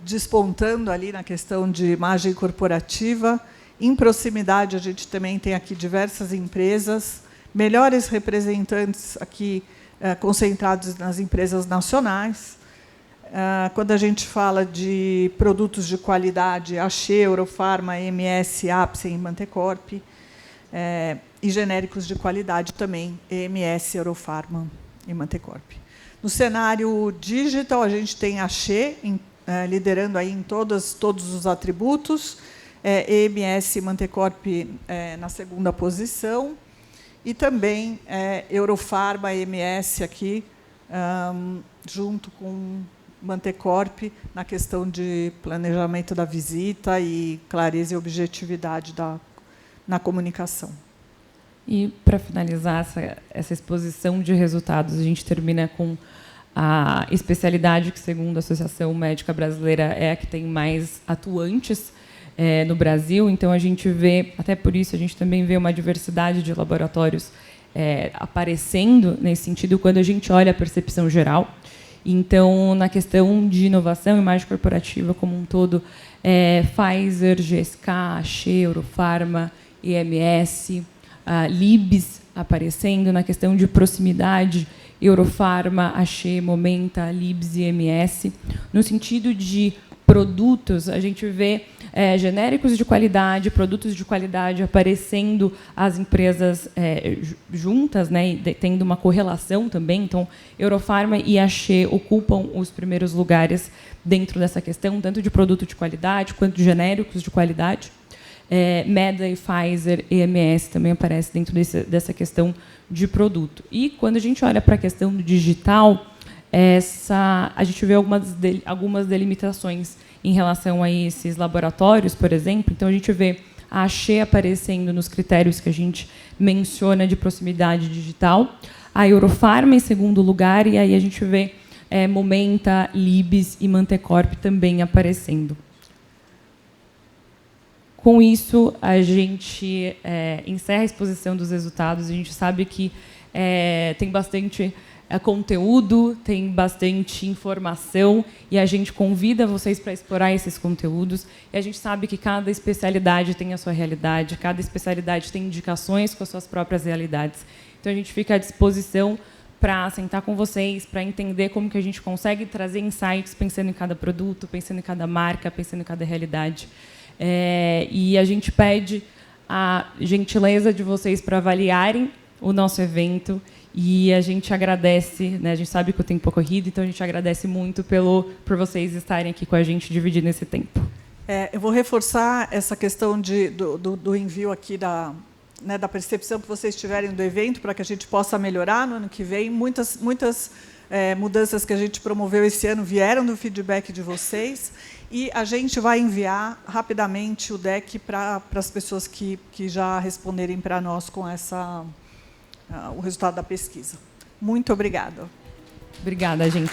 despontando ali na questão de imagem corporativa. Em proximidade, a gente também tem aqui diversas empresas, melhores representantes aqui concentrados nas empresas nacionais. Quando a gente fala de produtos de qualidade, Axê, Eurofarma, EMS, Apsen e Mantecorp. e genéricos de qualidade também, EMS, Eurofarma e Mantecorp. No cenário digital, a gente tem a Xê liderando aí em todos os atributos, EMS e Mantecorp na segunda posição, e também Eurofarma, EMS aqui, junto com Mantecorp, na questão de planejamento da visita e clareza e objetividade na comunicação. E, para finalizar essa exposição de resultados, a gente termina com a especialidade que, segundo a Associação Médica Brasileira, é a que tem mais atuantes no Brasil. Então, a gente vê, até por isso, a gente também vê uma diversidade de laboratórios aparecendo nesse sentido quando a gente olha a percepção geral. Então, na questão de inovação e imagem corporativa como um todo, Pfizer, GSK, Xê, Eurofarma, EMS, Libs aparecendo. Na questão de proximidade, Eurofarma, Xê, Momenta, Libs e EMS. No sentido de produtos, a gente vê genéricos de qualidade, produtos de qualidade aparecendo, as empresas juntas, né, tendo uma correlação também. Então, Eurofarma e Xê ocupam os primeiros lugares dentro dessa questão, tanto de produto de qualidade quanto de genéricos de qualidade. Meda e Pfizer e EMS também aparecem dentro dessa questão de produto. E, quando a gente olha para a questão do digital, a gente vê algumas delimitações em relação a esses laboratórios, por exemplo. Então, a gente vê a Xê aparecendo nos critérios que a gente menciona de proximidade digital, a Eurofarma em segundo lugar, e aí a gente vê Momenta, Libs e Mantecorp também aparecendo. Com isso, a gente encerra a exposição dos resultados. A gente sabe que tem bastante conteúdo, tem bastante informação, e a gente convida vocês para explorar esses conteúdos. E a gente sabe que cada especialidade tem a sua realidade, cada especialidade tem indicações com as suas próprias realidades. Então, a gente fica à disposição para sentar com vocês, para entender como que a gente consegue trazer insights pensando em cada produto, pensando em cada marca, pensando em cada realidade. E a gente pede a gentileza de vocês para avaliarem o nosso evento. E a gente agradece, né, a gente sabe que o tempo é corrido, então a gente agradece muito por vocês estarem aqui com a gente, dividindo esse tempo. Eu vou reforçar essa questão do envio aqui da percepção que vocês tiverem do evento, para que a gente possa melhorar no ano que vem. Muitas mudanças que a gente promoveu esse ano vieram do feedback de vocês, e a gente vai enviar rapidamente o deck para as pessoas que já responderem para nós com o resultado da pesquisa. Muito obrigada. Obrigada, gente.